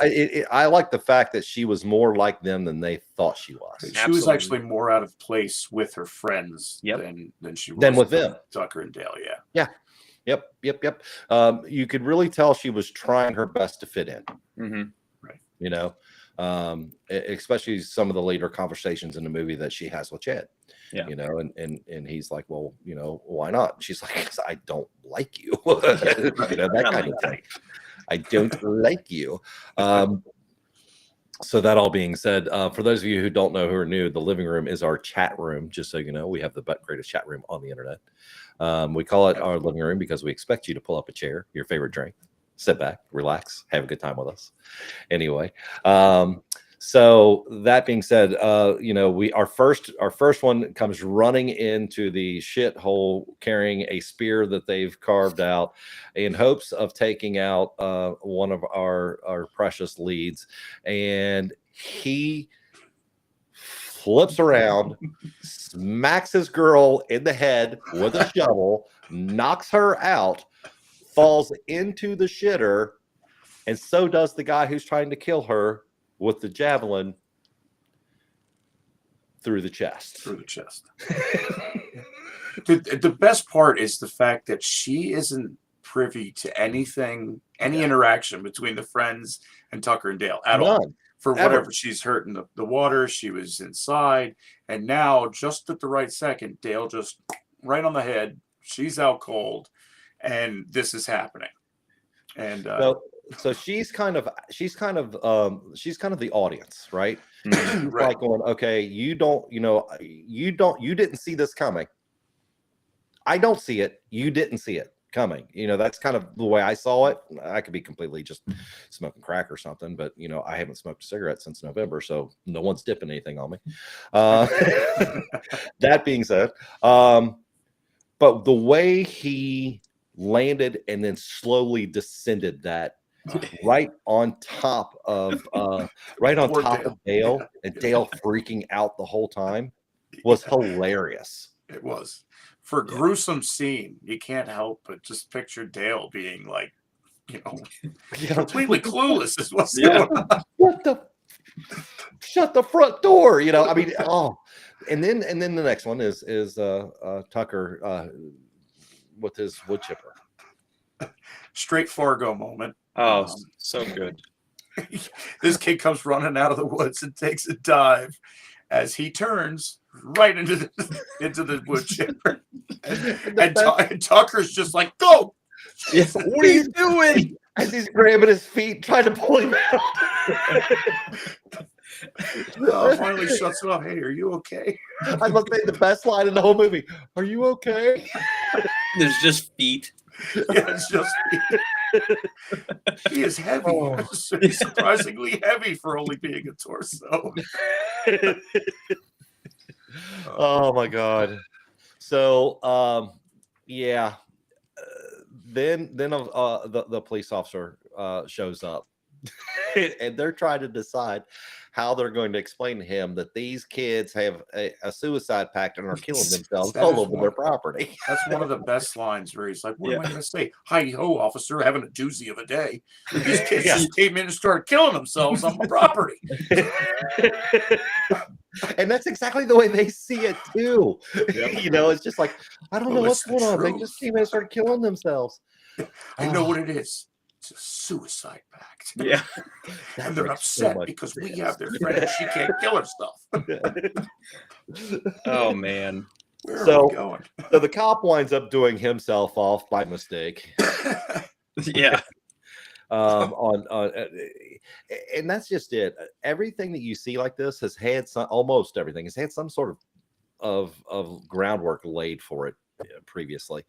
I like the fact that she was more like them than they thought she was. She was actually more out of place with her friends than she was with them. Tucker and Dale. Yeah. Yep. You could really tell she was trying her best to fit in. Right. Especially some of the later conversations in the movie that she has with Chad. Yeah. And he's like, "Well, why not?" And she's like, "Because I don't like you." That kind of thing. I don't like you. So that all being said, for those of you who don't know, who are new, the living room is our chat room. Just so you know, we have the greatest chat room on the internet. We call it our living room because we expect you to pull up a chair, your favorite drink, sit back, relax, have a good time with us. Anyway, so that being said, our first one comes running into the shithole carrying a spear that they've carved out in hopes of taking out one of our precious leads, and he flips around, smacks his girl in the head with a shovel, knocks her out, falls into the shitter, and so does the guy who's trying to kill her with the javelin through the chest. The best part is the fact that she isn't privy to any interaction between the friends and Tucker and Dale at all. For whatever, she's hurt in the water, she was inside, and now, just at the right second, Dale just right on the head, she's out cold, and this is happening. And she's kind of the audience, right? Mhm. Right. Like going, okay, you didn't see this coming. I don't see it. You didn't see it coming. That's kind of the way I saw it. I could be completely just smoking crack or something, but I haven't smoked a cigarette since November, so no one's dipping anything on me. That being said, but the way he landed and then slowly descended that right on top of Poor Dale. Dale, and Dale freaking out the whole time was hilarious. It was. For a gruesome scene, you can't help but just picture Dale being like, completely clueless is what's going on. Shut the front door, I mean, and then the next one is Tucker with his wood chipper. Straight Fargo moment. Oh, so good. This kid comes running out of the woods and takes a dive as he turns right into the wood chipper. And Tucker's just like, go! Yeah. What are you doing? As he's grabbing his feet, trying to pull him out. Finally shuts it off. Hey, are you okay? I must say the best line in the whole movie. Are you okay? There's just feet. Yeah, it's just he is heavy. Surprisingly heavy for only being a torso. Oh my god. So yeah. Then the police officer shows up and they're trying to decide how they're going to explain to him that these kids have a suicide pact and are killing themselves all over their property. That's one of the best lines where he's like, what am I going to say? Hi ho, officer, having a doozy of a day. These kids just came in and started killing themselves on my property. And that's exactly the way they see it too. Yep. It's just like, I don't know what's going on. They just came in and started killing themselves. I know what it is. It's a suicide pact. Yeah. And they're upset because we have their friend and she can't kill herself. Oh man. Where are we going? So the cop winds up doing himself off by mistake. Yeah. And that's just it. Everything that you see like this has had almost everything has had some sort of groundwork laid for it previously.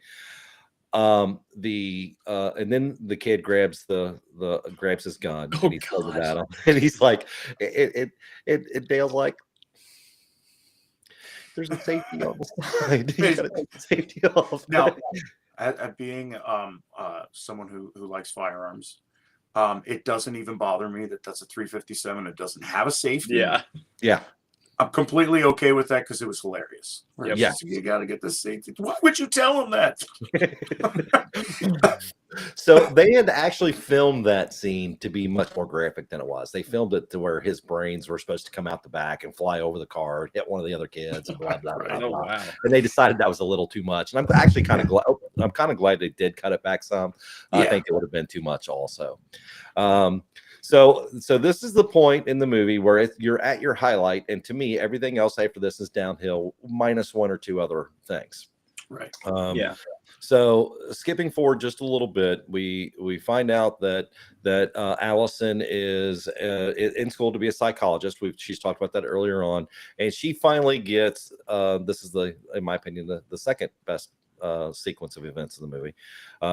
And then the kid grabs his gun and he's holding at him, and he's like, Dale's like, there's a safety on the side. You gotta take the safety off. Now, at being someone who likes firearms, it doesn't even bother me that that's a 357. It doesn't have a safety. Yeah. I'm completely okay with that because it was hilarious. Yep. Yeah. You got to get this safety. Why would you tell him that? So they had actually filmed that scene to be much more graphic than it was. They filmed it to where his brains were supposed to come out the back and fly over the car, hit one of the other kids, and blah blah blah. Oh, wow. And they decided that was a little too much. And I'm actually kind of glad. I'm kind of glad they did cut it back some. I think it would have been too much also. So this is the point in the movie where you're at your highlight, and to me, everything else after this is downhill, minus one or two other things. Right. So skipping forward just a little bit, we find out that Allison is in school to be a psychologist. She's talked about that earlier on, and she finally gets this is in my opinion, the second best sequence of events in the movie.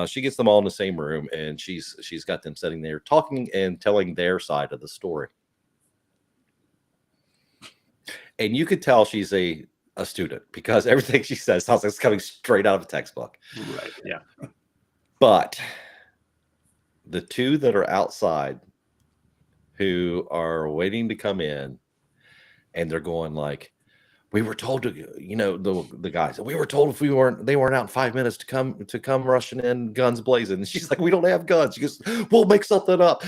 She gets them all in the same room, and she's got them sitting there talking and telling their side of the story. And you could tell she's a student because everything she says sounds like it's coming straight out of a textbook. Right. Yeah. But the two that are outside who are waiting to come in, and they're going like, we were told to, the guys, we were told if they weren't out in 5 minutes to come rushing in, guns blazing. And she's like, we don't have guns. She goes, we'll make something up.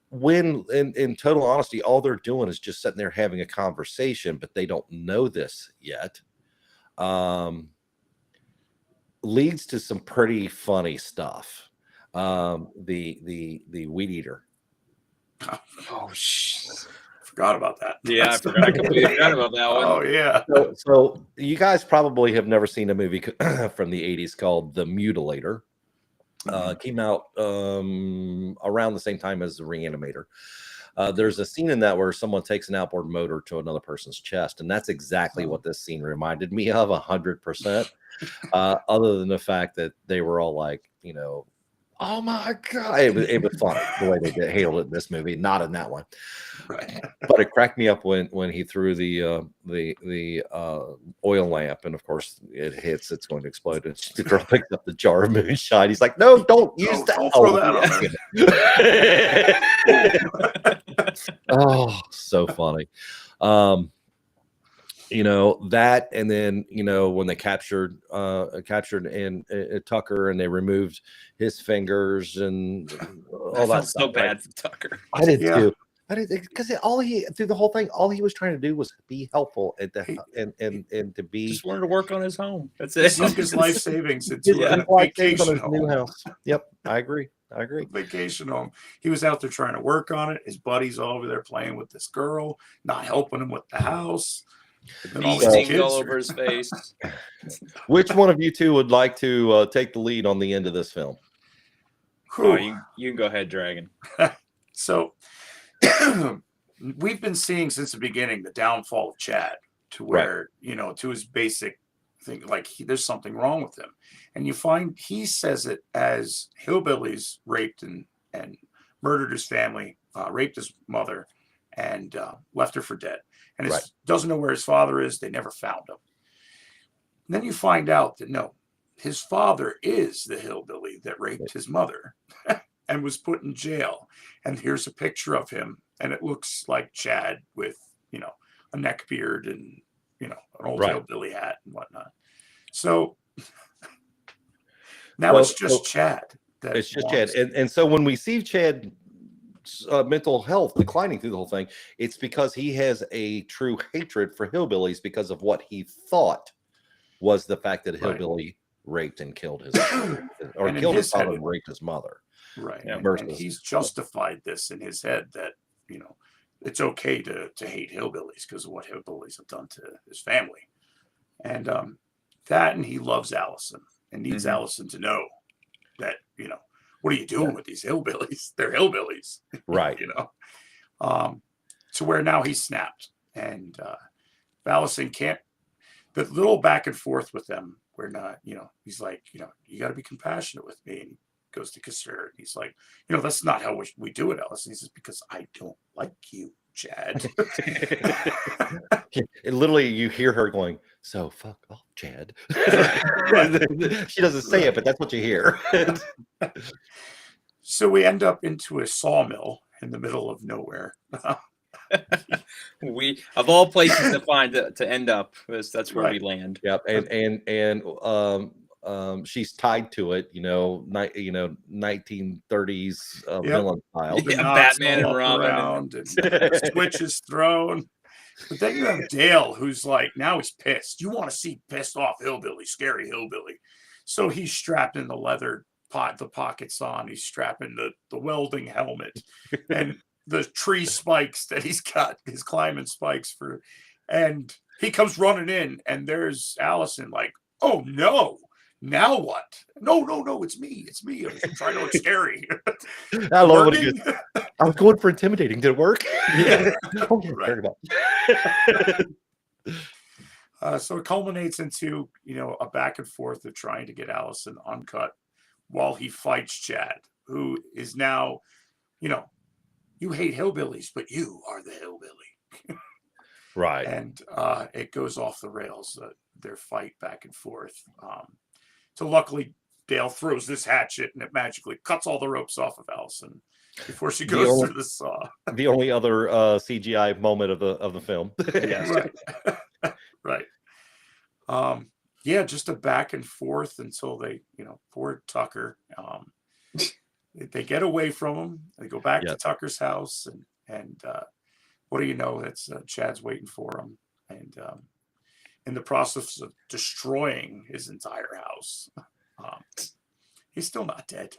When in total honesty, all they're doing is just sitting there having a conversation, but they don't know this yet. Leads to some pretty funny stuff. The weed eater. Oh, forgot about that. Yeah, I completely forgot about that one. Oh yeah. So you guys probably have never seen a movie from the 80s called The Mutilator. Came out around the same time as the Reanimator. There's a scene in that where someone takes an outboard motor to another person's chest, and that's exactly what this scene reminded me of 100%. Other than the fact that they were all like, you know, oh my god, it was funny the way they handled it in this movie, not in that one. Right. But it cracked me up when he threw the oil lamp, and of course it hits, it's going to explode. And the girl picks up the jar of moonshine. He's like, "No, don't use that. Don't throw that on there." Oh, so funny. You know that, and then you know when they captured in Tucker, and they removed his fingers and all that stuff. So bad for Tucker. I did too. I did, because through the whole thing, all he was trying to do was be helpful and to be, just wanted to work on his home. That's He it. sunk his life savings into his a life savings on vacation his new home. house. Yep, I agree. Vacation home. He was out there trying to work on it. His buddies all over there playing with this girl, not helping him with the house. And Bee all his stings kids all are- over his face. Which one of you two would like to take the lead on the end of this film? Oh, you can go ahead, Dragon. So we've been seeing since the beginning the downfall of Chad, to where, you know, to his basic thing, like there's something wrong with him. And you find he says it as hillbillies raped and murdered his family, raped his mother, and left her for dead. And doesn't know where his father is. They never found him. And then you find out that no, his father is the hillbilly that raped his mother and was put in jail. And here's a picture of him, and it looks like Chad with, you know, a neck beard and, you know, an old hillbilly hat and whatnot. So now it's just Chad. It's just Chad. And so when we see Chad mental health declining through the whole thing, it's because he has a true hatred for hillbillies because of what he thought was the fact that a hillbilly raped and killed his or killed his father and raped his mother. Right. Yeah, and he's justified this in his head that, you know, it's okay to hate hillbillies because of what hillbillies have done to his family. And that, and he loves Allison and needs Allison to know that, you know, what are you doing with these hillbillies? They're hillbillies. Right. You know, to where now he's snapped. And Allison can't, the little back and forth with them, we're not, you know, he's like, you know, you got to be compassionate with me. And he goes to kiss her. And he's like, you know, that's not how we do it, Allison. He says, because I don't like you, Chad. Literally, you hear her going, so fuck off, Chad. She doesn't say it, but that's what you hear. So we end up into a sawmill in the middle of nowhere. We, of all places to find to end up, that's where we land. Yep, and she's tied to it, you know, 1930s villain style. Batman and Robin, and switches thrown. But then you have Dale, who's like, now he's pissed. You want to see pissed off hillbilly, scary hillbilly. So he's strapped in the leather the pockets on. He's strapping the welding helmet and the tree spikes that he's got, his climbing spikes for. And he comes running in, and there's Allison like, oh no, now what? No, it's me. I'm trying to look scary. I love what he goes, I was going for intimidating. Did it work? Yeah. Okay, Right. Very much. So it culminates into, you know, a back and forth of trying to get Allison uncut while he fights Chad, who is now, you know, you hate hillbillies, but you are the hillbilly. Right. And it goes off the rails, their fight back and forth. So luckily, Dale throws this hatchet, and it magically cuts all the ropes off of Allison before she goes through the saw. The only other CGI moment of the film. Yes. Right. Yeah, just a back and forth until they, you know, poor Tucker. They get away from him. They go back to Tucker's house, and what do you know? That's Chad's waiting for him, and in the process of destroying his entire house, he's still not dead.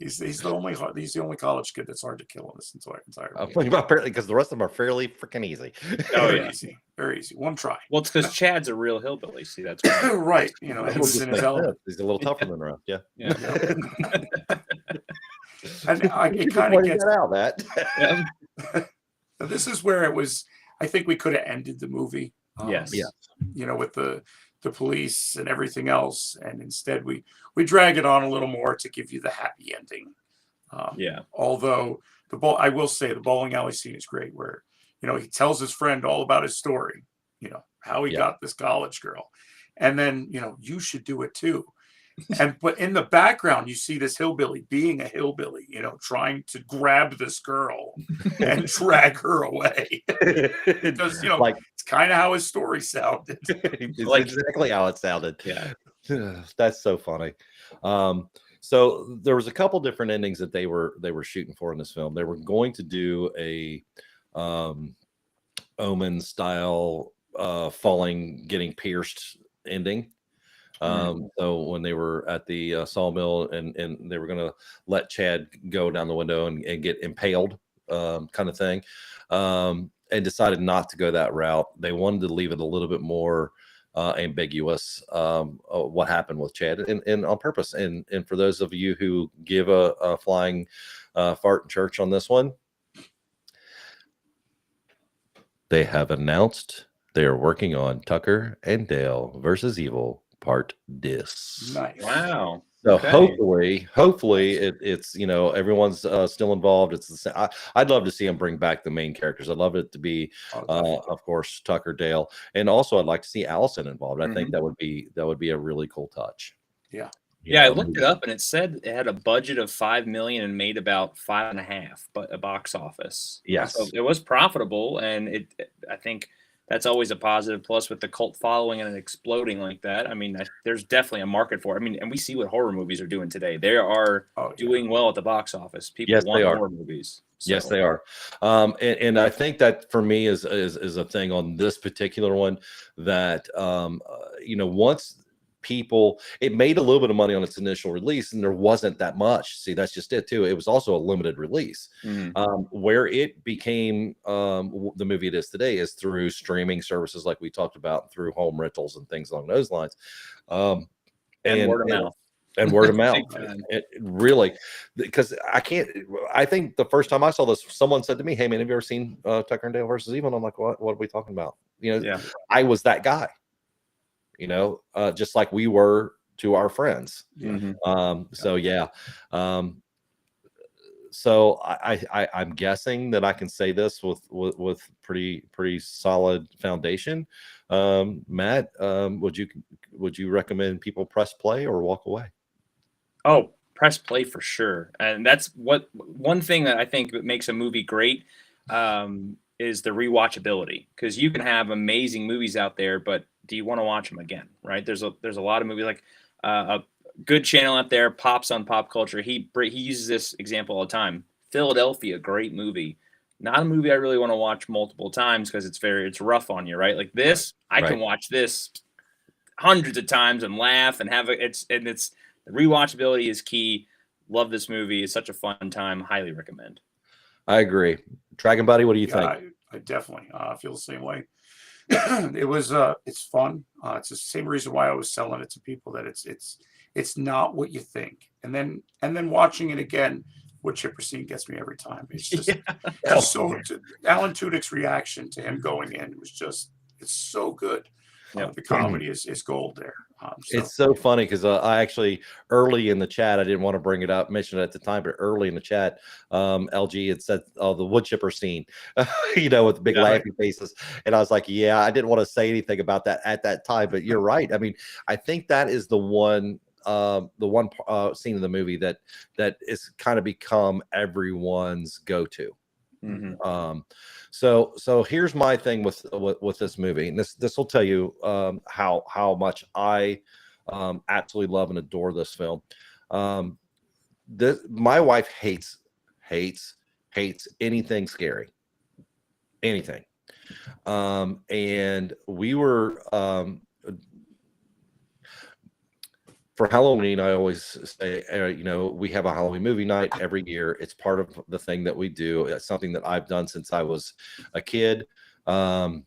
He's the only college kid that's hard to kill in this entire movie. Apparently, because the rest of them are fairly freaking easy. Oh, Very yeah. easy, very easy. One try. Well, it's because Chad's a real hillbilly. See, that's why. Right. You know, he It'll was just in his make element. sense. He's a little tougher than the rest. Yeah. Yeah. And it You're kind of pointing gets that out, Matt. Yeah. this is where it was. I think we could have ended the movie. Yes. Yeah. You know, with the police and everything else, and instead we drag it on a little more to give you the happy ending. Yeah. Although I will say the bowling alley scene is great, where he tells his friend all about his story, how he got this college girl, and then you should do it too. But in the background, you see this hillbilly being a hillbilly, trying to grab this girl and drag her away. Because like it's kind of how his story sounded. it's Like- exactly how it sounded. Yeah. That's so funny. So there was a couple different endings that they were shooting for in this film. They were going to do a Omen style getting pierced ending. So when they were at the sawmill and they were going to let Chad go down the window and get impaled, kind of thing, and decided not to go that route. They wanted to leave it a little bit more ambiguous, what happened with Chad, and on purpose. And for those of you who give a flying fart in church on this one, they have announced they are working on Tucker and Dale versus Evil Part Dis. Nice. Wow. So Okay. hopefully it's everyone's still involved. It's the same. I'd love to see them bring back the main characters. I'd love it to be, of course, Tucker, Dale, and also I'd like to see Allison involved. I think that would be a really cool touch. Yeah. Yeah, I looked it up and it said it had a budget of $5 million and made about 5.5, but a box office. Yes. So it was profitable, and I think that's always a positive. Plus, with the cult following and it exploding like that, I mean, there's definitely a market for it. I mean, and we see what horror movies are doing today. They are doing well at the box office. People want horror movies. So. Yes, they are. And I think that for me is a thing on this particular one that once it made a little bit of money on its initial release, and there wasn't that much. See, that's just it too. It was also a limited release. Where it became the movie it is today is through streaming services like we talked about, through home rentals and things along those lines, and word of mouth. And word of mouth. It really, because I think the first time I saw this, someone said to me, "Hey man, have you ever seen Tucker and Dale versus Evil?" And I'm like, what are we talking about? I was that guy. Just like we were to our friends. So yeah. So I'm guessing that I can say this with pretty solid foundation. Matt, would you recommend people press play or walk away? Oh, press play for sure. And that's one thing that I think that makes a movie great is the rewatchability, because you can have amazing movies out there, but do you want to watch them again? Right? There's a lot of movies, like a good channel out there, Pops on Pop Culture. He uses this example all the time. Philadelphia, great movie. Not a movie I really want to watch multiple times because it's rough on you, right? Like this, I can watch this hundreds of times and laugh and the rewatchability is key. Love this movie. It's such a fun time. Highly recommend. I agree. Dragon Buddy, what do you think? I definitely feel the same way. It's fun. It's the same reason why I was selling it to people, that it's not what you think. And then watching it again, Wood Chipper scene gets me every time. It's just Alan Tudyk's reaction to him going in was it's so good. The comedy is gold there. It's so funny because I actually, early in the chat, I didn't want to mention it at the time, but early in the chat, LG had said, "Oh, the wood chipper scene," with the big laughing faces, and I was like, "Yeah, I didn't want to say anything about that at that time." But you're right. I mean, I think that is the one scene in the movie that is kind of become everyone's go-to. So here's my thing with this movie, and this will tell you how much I absolutely love and adore this film. My wife hates anything scary, anything, and we were for Halloween, I always say, we have a Halloween movie night every year. It's part of the thing that we do. It's something that I've done since I was a kid. So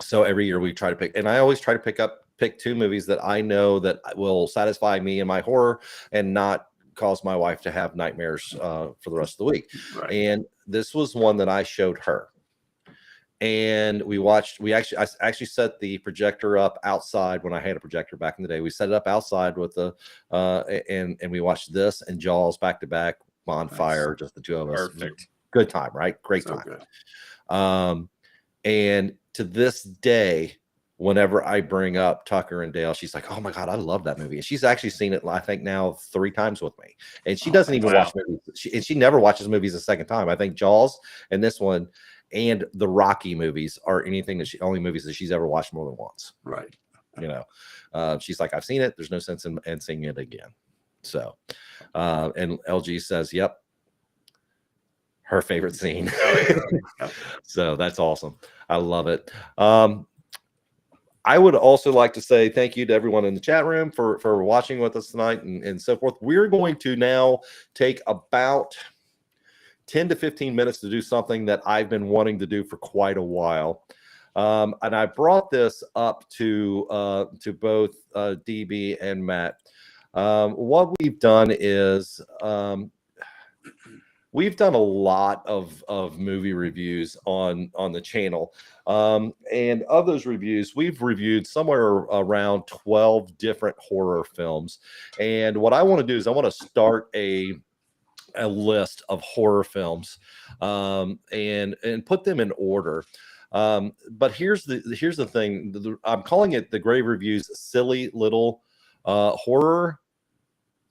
every year we try to pick, and I always try to pick 2 movies that I know that will satisfy me in my horror and not cause my wife to have nightmares for the rest of the week. Right. And this was one that I showed her. And I actually set the projector up outside when I had a projector back in the day. We set it up outside with the and we watched this and Jaws back to back, bonfire, just the 2 of us. Perfect. Good time, right? Great So time. good. And to this day, whenever I bring up Tucker and Dale, she's like, "Oh my God, I love that movie." And she's actually seen it, I think, now 3 times with me. And she doesn't even watch movies. She never watches movies a second time. I think Jaws and this one and the Rocky movies are only movies that she's ever watched more than once. Right. She's like, "I've seen it. There's no sense in seeing it again." So, and LG says, "Yep, her favorite scene." So that's awesome. I love it. I would also like to say thank you to everyone in the chat room for watching with us tonight and so forth. We're going to now take about 10 to 15 minutes to do something that I've been wanting to do for quite a while. And I brought this up to both DB and Matt. What we've done is we've done a lot of movie reviews on the channel. And of those reviews, we've reviewed somewhere around 12 different horror films. And what I want to do is I want to start a list of horror films and put them in order. But here's the thing. I'm calling it the Grave Reviews Silly Little Horror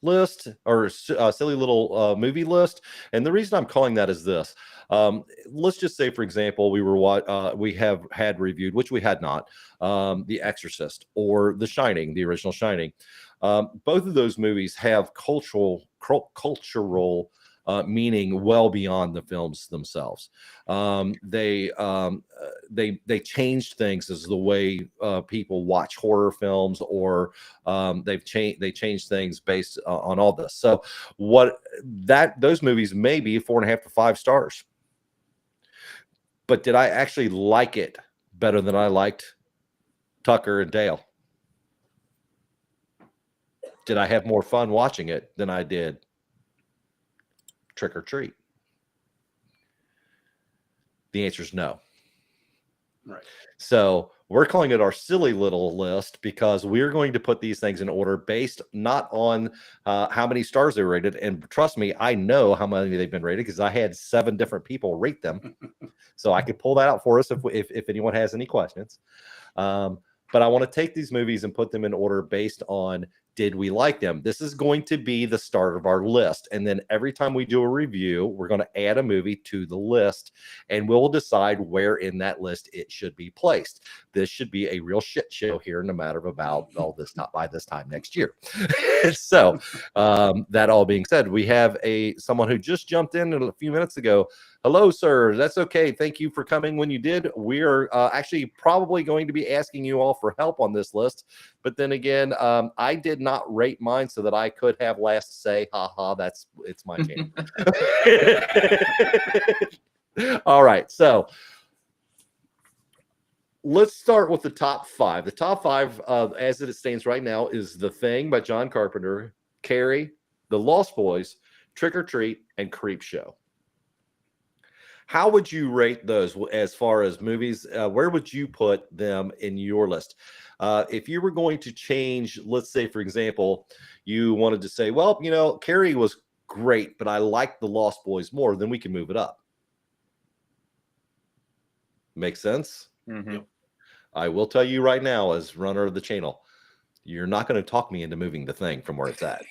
list, or silly little movie list. And the reason I'm calling that is this. Let's just say, for example, we have had reviewed, which we had not, The Exorcist or The Shining, the original Shining. Both of those movies have cultural meaning well beyond the films themselves. They changed things as the way people watch horror films, or they changed things based on all this. So those movies may be 4.5 to 5 stars. But did I actually like it better than I liked Tucker and Dale? Did I have more fun watching it than I did Trick or Treat? The answer is no. Right. So we're calling it our silly little list because we're going to put these things in order based not on how many stars they were rated. And trust me, I know how many they've been rated because I had 7 different people rate them. So I could pull that out for us if anyone has any questions. But I want to take these movies and put them in order based on, did we like them? This is going to be the start of our list. And then every time we do a review, we're going to add a movie to the list and we'll decide where in that list it should be placed. This should be a real shit show here in a matter of about, not by this time next year. So that all being said, we have someone who just jumped in a few minutes ago. Hello, sir. That's okay. Thank you for coming when you did. We're actually probably going to be asking you all for help on this list. But then again, I did not rate mine so that I could have last say, haha, it's my channel. All right. So let's start with the top 5. The top 5, as it stands right now, is The Thing by John Carpenter, Carrie, The Lost Boys, Trick or Treat, and Creepshow. How would you rate those as far as movies? Where would you put them in your list? If you were going to change, let's say, for example, you wanted to say, well, Carrie was great, but I liked The Lost Boys more, then we can move it up. Make sense? Mm-hmm. I will tell you right now, as runner of the channel, you're not going to talk me into moving The Thing from where it's at.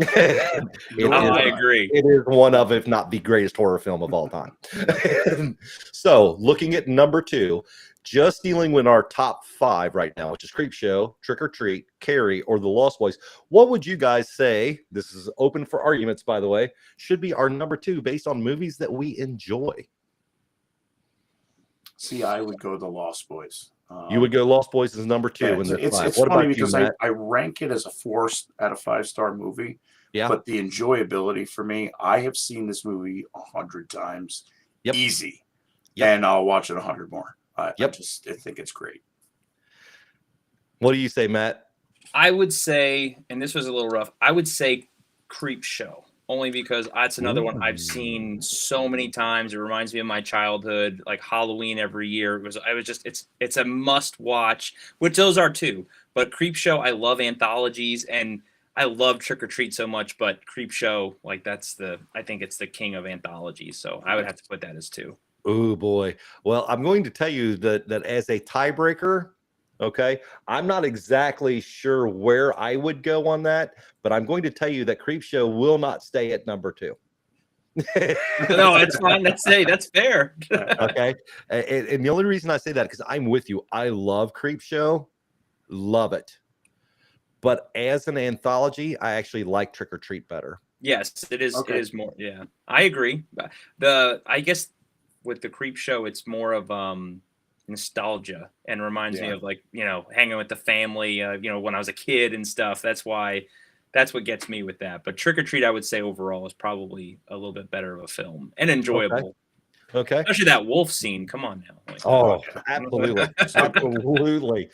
I agree. It is one of, if not the greatest horror film of all time. So looking at number 2, just dealing with our top 5 right now, which is Creepshow, Trick or Treat, Carrie, or The Lost Boys. What would you guys say? This is open for arguments, by the way. Should be our number 2 based on movies that we enjoy. See, I would go The Lost Boys. You would go Lost Boys as number 2 Yeah, in the it's 5. it's What funny about you, because Matt? I rank it as a 4 out of 5-star movie. Yeah. But the enjoyability for me, I have seen this movie 100 times, Yep. easy, Yep. and I'll watch it 100 more. I think it's great. What do you say, Matt? I would say, and this was a little rough, I would say Creep Show, only because that's another one I've seen so many times. It reminds me of my childhood, like Halloween every year. It's a must watch, which those are too. But Creep Show, I love anthologies, and I love Trick or Treat so much, but Creep Show, like I think it's the king of anthologies. So I would have to put that as 2. Oh boy. Well, I'm going to tell you that as a tiebreaker, okay, I'm not exactly sure where I would go on that, but I'm going to tell you that Creep Show will not stay at number 2. No, it's fine. That's fair. Okay. And the only reason I say that, because I'm with you. I love Creep Show. Love it. But as an anthology, I actually like Trick or Treat better. Yes, it is. Okay. It is more. Yeah, I agree. I guess with the Creep Show, it's more of nostalgia and reminds me of, like, hanging with the family, when I was a kid and stuff. That's what gets me with that. But Trick or Treat, I would say overall is probably a little bit better of a film and enjoyable. Okay. Especially that wolf scene. Come on now. Like, Absolutely. Absolutely.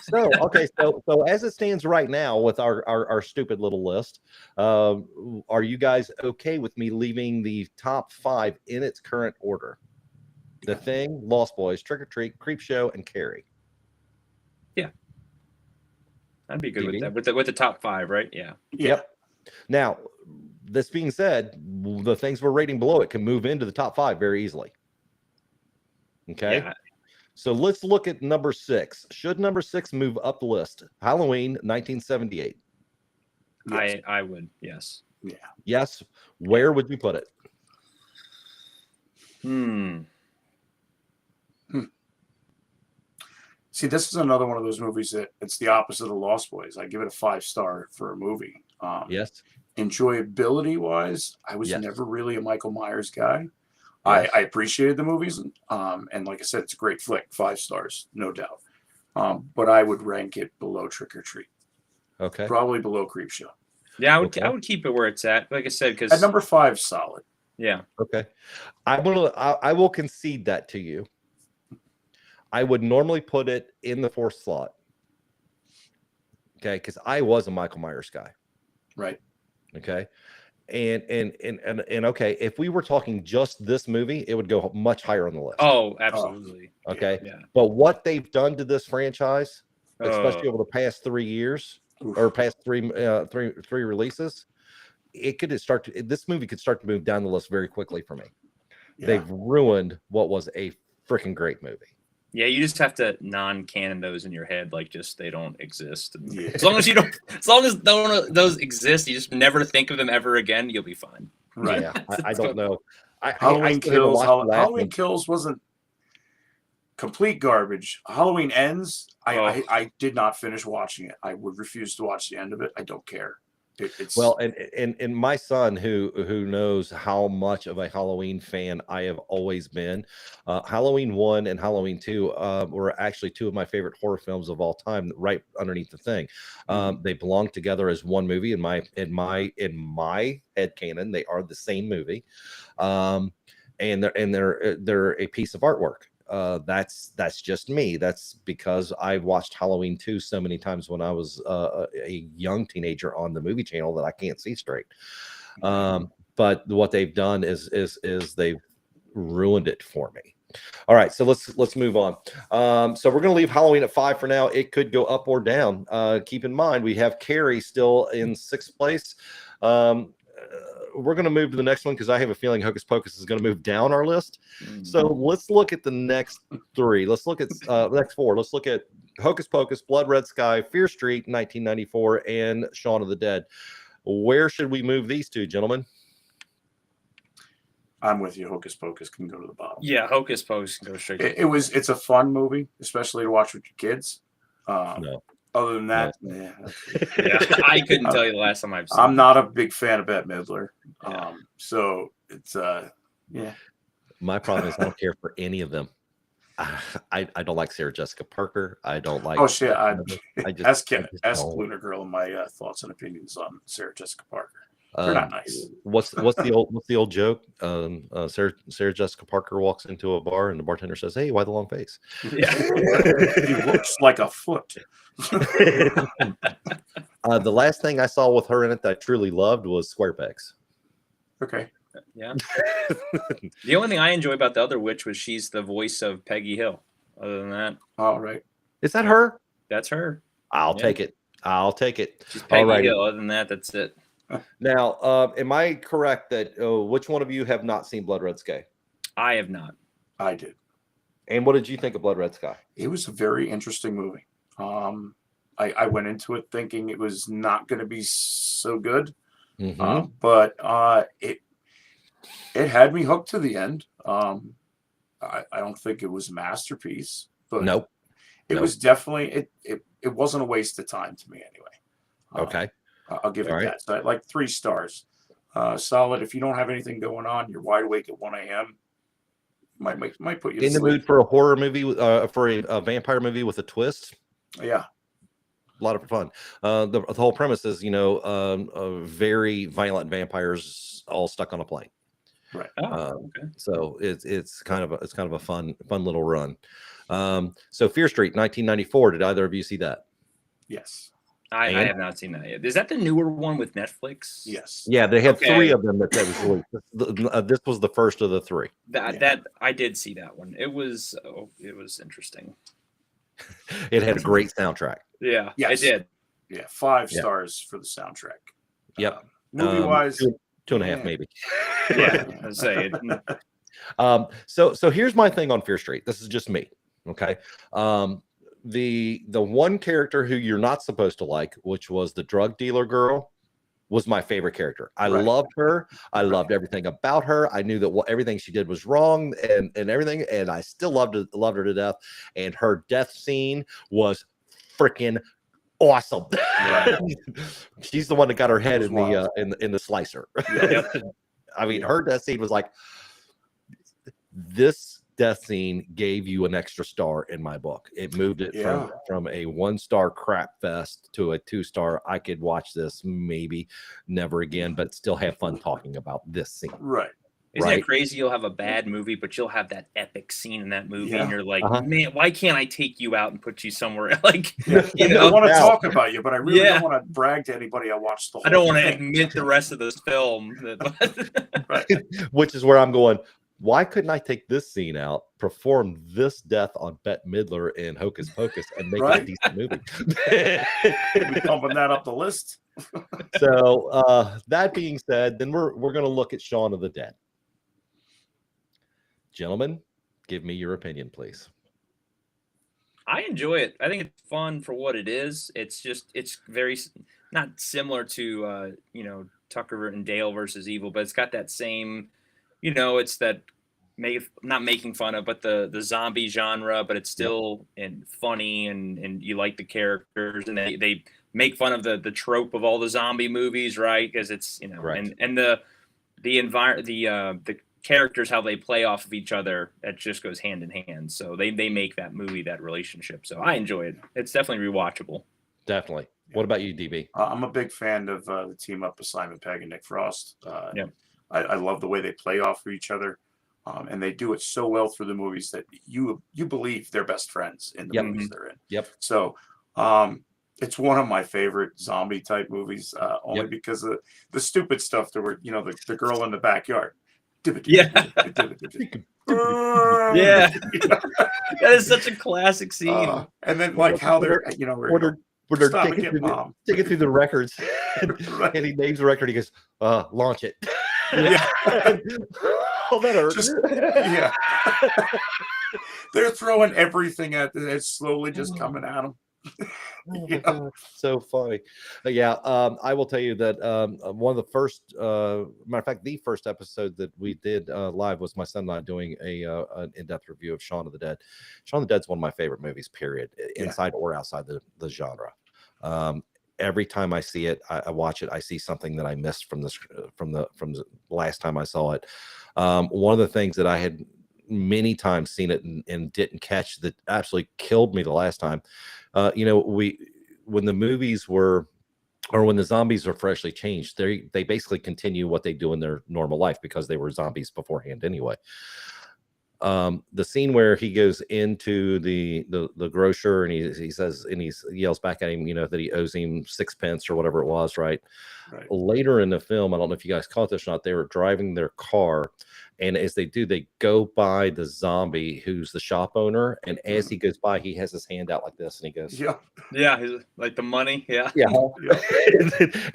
So as it stands right now with our stupid little list, are you guys okay with me leaving the top 5 in its current order? The Thing, Lost Boys, Trick or Treat, Creep Show, and Carrie. Yeah. I'd be good DB? with that. With the top 5, right? Yeah. Yep. Now, this being said, the things we're rating below it can move into the top 5 very easily. Okay. Yeah. So let's look at number 6. Should number 6 move up the list? Halloween 1978. Yes. I would. Yes. Yeah. Yes. Where would you put it? See, this is another one of those movies that it's the opposite of Lost Boys. I give it a 5-star for a movie. Yes. Enjoyability wise, I was Yes. never really a Michael Myers guy. Yes. I appreciated the movies, and like I said, it's a great flick, 5 stars, no doubt. But I would rank it below Trick or Treat, Okay. probably below Creep Show. Yeah, I would. Okay. I would keep it where it's at. Like I said, because At number 5, solid. yeah. Okay. I will concede that to you. I would normally put it in the 4th slot. Okay, because I was a Michael Myers guy. Right. Okay. And okay, if we were talking just this movie, it would go much higher on the list. Oh, absolutely. Okay. Yeah. But what they've done to this franchise, especially over the past 3 years or past three releases, this movie could start to move down the list very quickly for me. Yeah. They've ruined what was a freaking great movie. Yeah, you just have to non-canon those in your head, like just they don't exist. And Yeah. as long as those exist, you just never think of them ever again, you'll be fine. Right. Yeah, I don't know. Halloween Kills. Halloween one. Kills wasn't complete garbage. Halloween Ends. I did not finish watching it. I would refuse to watch the end of it. I don't care. It's Well, and my son, who knows how much of a Halloween fan I have always been, Halloween 1 and Halloween 2 were actually 2 of my favorite horror films of all time, right underneath The Thing. They belong together as one movie in my headcanon. They are the same movie, and they're a piece of artwork. That's just me. That's because I watched Halloween 2 so many times when I was a young teenager on the movie channel that I can't see straight. But what they've done is they've ruined it for me. All right, so let's move on. So we're going to leave Halloween at 5 for now. It could go up or down. Keep in mind we have Carrie still in 6th place. We're going to move to the next one because I have a feeling Hocus Pocus is going to move down our list. So let's look at the next 3. Let's look at next 4. Let's look at Hocus Pocus, Blood Red Sky, Fear Street, 1994, and Shaun of the Dead. Where should we move these 2, gentlemen? I'm with you. Hocus Pocus can go to the bottom. Yeah, Hocus Pocus can go straight. It's a fun movie, especially to watch with your kids. No. Other than that, Yeah, I couldn't tell you the last time I've seen I'm not a big fan of Bette Midler. So it's yeah. My problem is I don't care for any of them. I don't like Sarah Jessica Parker. I don't like. Oh shit! just Ask don't. Lunar Girl my thoughts and opinions on Sarah Jessica Parker. They're not nice. What's the old joke? Sarah Jessica Parker walks into a bar and the bartender says, "Hey, why the long face?" Yeah. He looks like a foot. The last thing I saw with her in it that I truly loved was Square Pegs. Okay. Yeah. The only thing I enjoy about the other witch was she's the voice of Peggy Hill. Other than that, All right. Is that her? that's her. I'll Yeah. take it. I'll take it. She's Peggy Alrighty. Hill. Other than that, that's it. Now, am I correct that which one of you have not seen Blood Red Sky? I have not. I did. And what did you think of Blood Red Sky? It was a very interesting movie. I went into it thinking it was not going to be so good, but it had me hooked to the end. I don't think it was a masterpiece, but Nope. it was definitely it wasn't a waste of time to me anyway. Okay. I'll give it All right. that. So like 3 stars. Solid. If you don't have anything going on, you're wide awake at 1 a.m. Might put you to In the sleep. mood for a horror movie, for a vampire movie with a twist. Yeah. A lot of fun. The whole premise is, very violent vampires all stuck on a plane. Right. Okay. So it's kind of a fun little run. So Fear Street, 1994. Did either of you see that? Yes. I have not seen that yet. Is that the newer one with Netflix? Yes. Yeah, they had Okay. 3 of them that was released. This was the first of the 3. That I did see that one. It was interesting. It had a great soundtrack. Yeah, Yes. it did. Yeah. 5 Yeah. stars for the soundtrack. Yep. Movie wise, 2.5 yeah. maybe. Yeah, I say it. So here's my thing on Fear Street. This is just me. Okay. The one character who you're not supposed to like, which was the drug dealer girl, was my favorite character. I Right. loved her. I loved everything about her. I knew that everything she did was wrong and everything, and I still loved her to death. And her death scene was freaking awesome. Right. She's the one that got her head It in was in the slicer. Yep. I mean, her death scene was like, this death scene gave you an extra star in my book. It moved it from a 1-star crap fest to a 2-star. I could watch this maybe never again, but still have fun talking about this scene. Right. Isn't Right. it crazy? You'll have a bad movie, but you'll have that epic scene in that movie, Yeah. and you're like, Uh-huh. man, why can't I take you out and put you somewhere? Like, Yeah. you I know, want to Now- talk about you, but I really Yeah. don't want to brag to anybody I watched the whole I don't want to thing. admit the rest of this film. Right. Which is where I'm going. Why couldn't I take this scene out, perform this death on Bette Midler in Hocus Pocus, and make it a Right. decent movie? We're bumping that up the list. So that being said, then we're going to look at Shaun of the Dead. Gentlemen, give me your opinion, please. I enjoy it. I think it's fun for what it is. It's very not similar to Tucker and Dale versus Evil, but it's got that same, it's that not making fun of, but the zombie genre, but it's still funny and you like the characters, and they make fun of the trope of all the zombie movies, right? Because it's Right. and the characters, how they play off of each other, that just goes hand in hand. So they make that movie, that relationship. So I enjoy it. It's definitely rewatchable. Definitely. What about you, DB? I'm a big fan of the team up with Simon Pegg and Nick Frost. I love the way they play off of each other, and they do it so well through the movies that you believe they're best friends in the movies they're in. Yep. So it's one of my favorite zombie type movies, only because of the stupid stuff. There were, the girl in the backyard. Yeah. Yeah. That is such a classic scene. And then like how they're, When they're Stop and taking get mom. through the records, Right. and he names the record. He goes, "Launch it." Yeah. Oh, that hurt. Yeah. They're throwing everything at it. It's slowly just coming at them. Oh my God, so funny. I will tell you that one of the first, matter of fact, the first episode that we did live was my son and I doing an in-depth review of Shaun of the Dead. Shaun of the Dead's one of my favorite movies, period, inside or outside the genre. Every time I see it, I watch it, I see something that I missed from the last time I saw it. One of the things that I had many times seen it and didn't catch that absolutely killed me the last time. You know, when the movies were, or when the zombies are freshly changed, they basically continue what they do in their normal life because they were zombies beforehand anyway. The scene where he goes into the grocer and he says, and he yells back at him, you know, that he owes him 6 pence or whatever it was, right? Later in the film, I don't know if you guys caught this or not, they were driving their car, and as they do, they go by the zombie who's the shop owner, and as he goes by, he has his hand out like this, and he goes, yeah, he's like the money, yeah.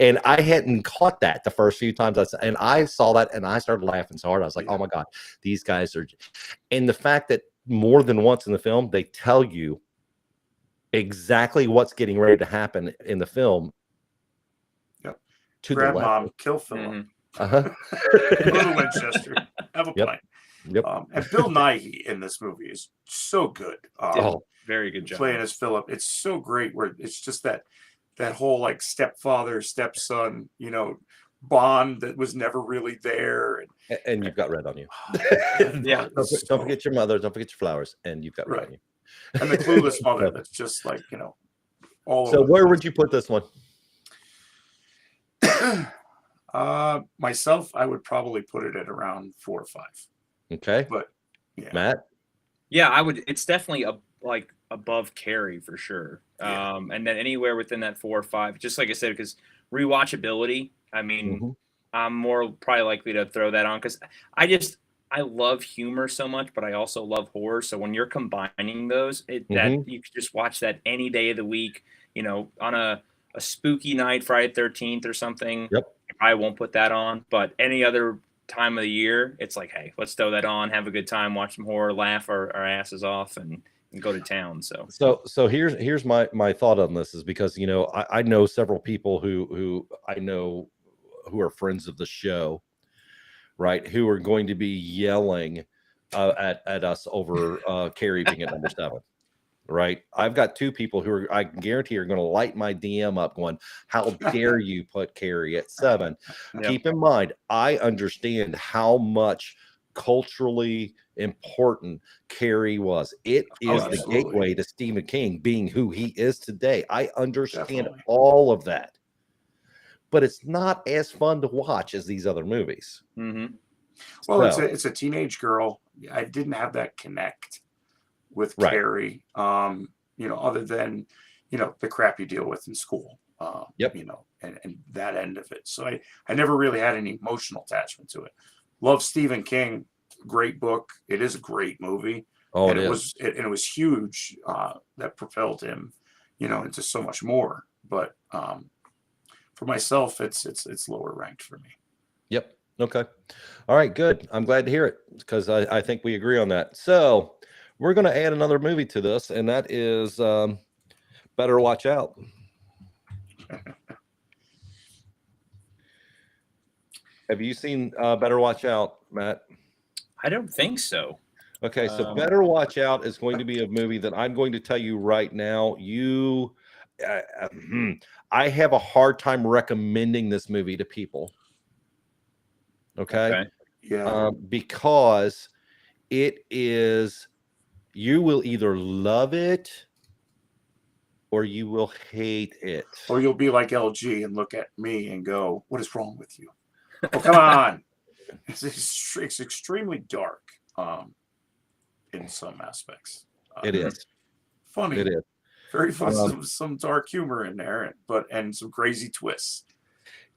And I hadn't caught that the first few times and I saw that, and I started laughing so hard. I was like, oh my God, these guys are. And the fact that more than once in the film, they tell you exactly what's getting ready to happen in the film. To Grab the left. mom, kill Philip. Go to Winchester. Have a pint. And Bill Nighy in this movie is so good. Very good job playing as Philip. It's so great. Where it's just that whole like stepfather, stepson, you know, bond that was never really there. And you've got red on you. Yeah. Don't forget your mother. Don't forget your flowers. And you've got red on you. And the clueless mother that's just like, you know, all so over. Where would you put this one? Myself, I would probably put it at around 4 or 5. Okay. But Matt? Yeah, I would. It's definitely like above Carrie for sure. And then anywhere within that 4 or 5, just like I said, because rewatchability. I mean, I'm more probably likely to throw that on because I love humor so much, but I also love horror. So when you're combining those, that you could just watch that any day of the week. You know, on a spooky night, Friday 13th or something. I won't put that on, but any other time of the year, it's like, hey, let's throw that on, have a good time, watch some horror, laugh our asses off, and go to town. So here's my thought on this is because, you know, I know several people who I know who are friends of the show, right, who are going to be yelling at us over Carrie being at number 7. Right. I've got 2 people who I guarantee are going to light my DM up going, how dare you put Carrie at 7? Keep in mind, I understand how much culturally important Carrie was. It is the gateway to Stephen King being who he is today. I understand all of that. But it's not as fun to watch as these other movies. Well, it's a teenage girl. I didn't have that connect with Carrie, you know, other than, you know, the crap you deal with in school, you know, and that end of it. So I never really had any emotional attachment to it. Love Stephen King, great book. It is a great movie. And it was huge that propelled him, you know, into so much more. But for myself, it's lower ranked for me. Yep. Okay. All right. Good. I'm glad to hear it because I think we agree on that. So we're going to add another movie to this, and that is Better Watch Out. Have you seen Better Watch Out, Matt? I don't think so. Okay, so Better Watch Out is going to be a movie that I'm going to tell you right now. I have a hard time recommending this movie to people. Okay. Yeah. Because it is. You will either love it or you will hate it. Or you'll be like LG and look at me and go, what is wrong with you? Oh, come on. It's extremely dark in some aspects. It is. Funny. It is. Very fun. Some dark humor in there, and some crazy twists.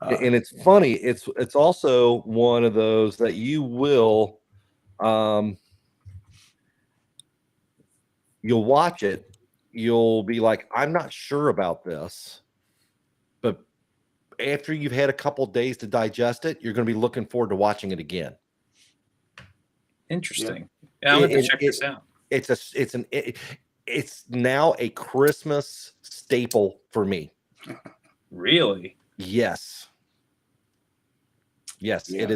And it's funny. It's also one of those that you will you'll watch it, you'll be like, I'm not sure about this. But after you've had a couple days to digest it, you're going to be looking forward to watching it again. Interesting. Yeah, I'm going to check this out. It's now a Christmas staple for me. Really? Yes. Yeah. It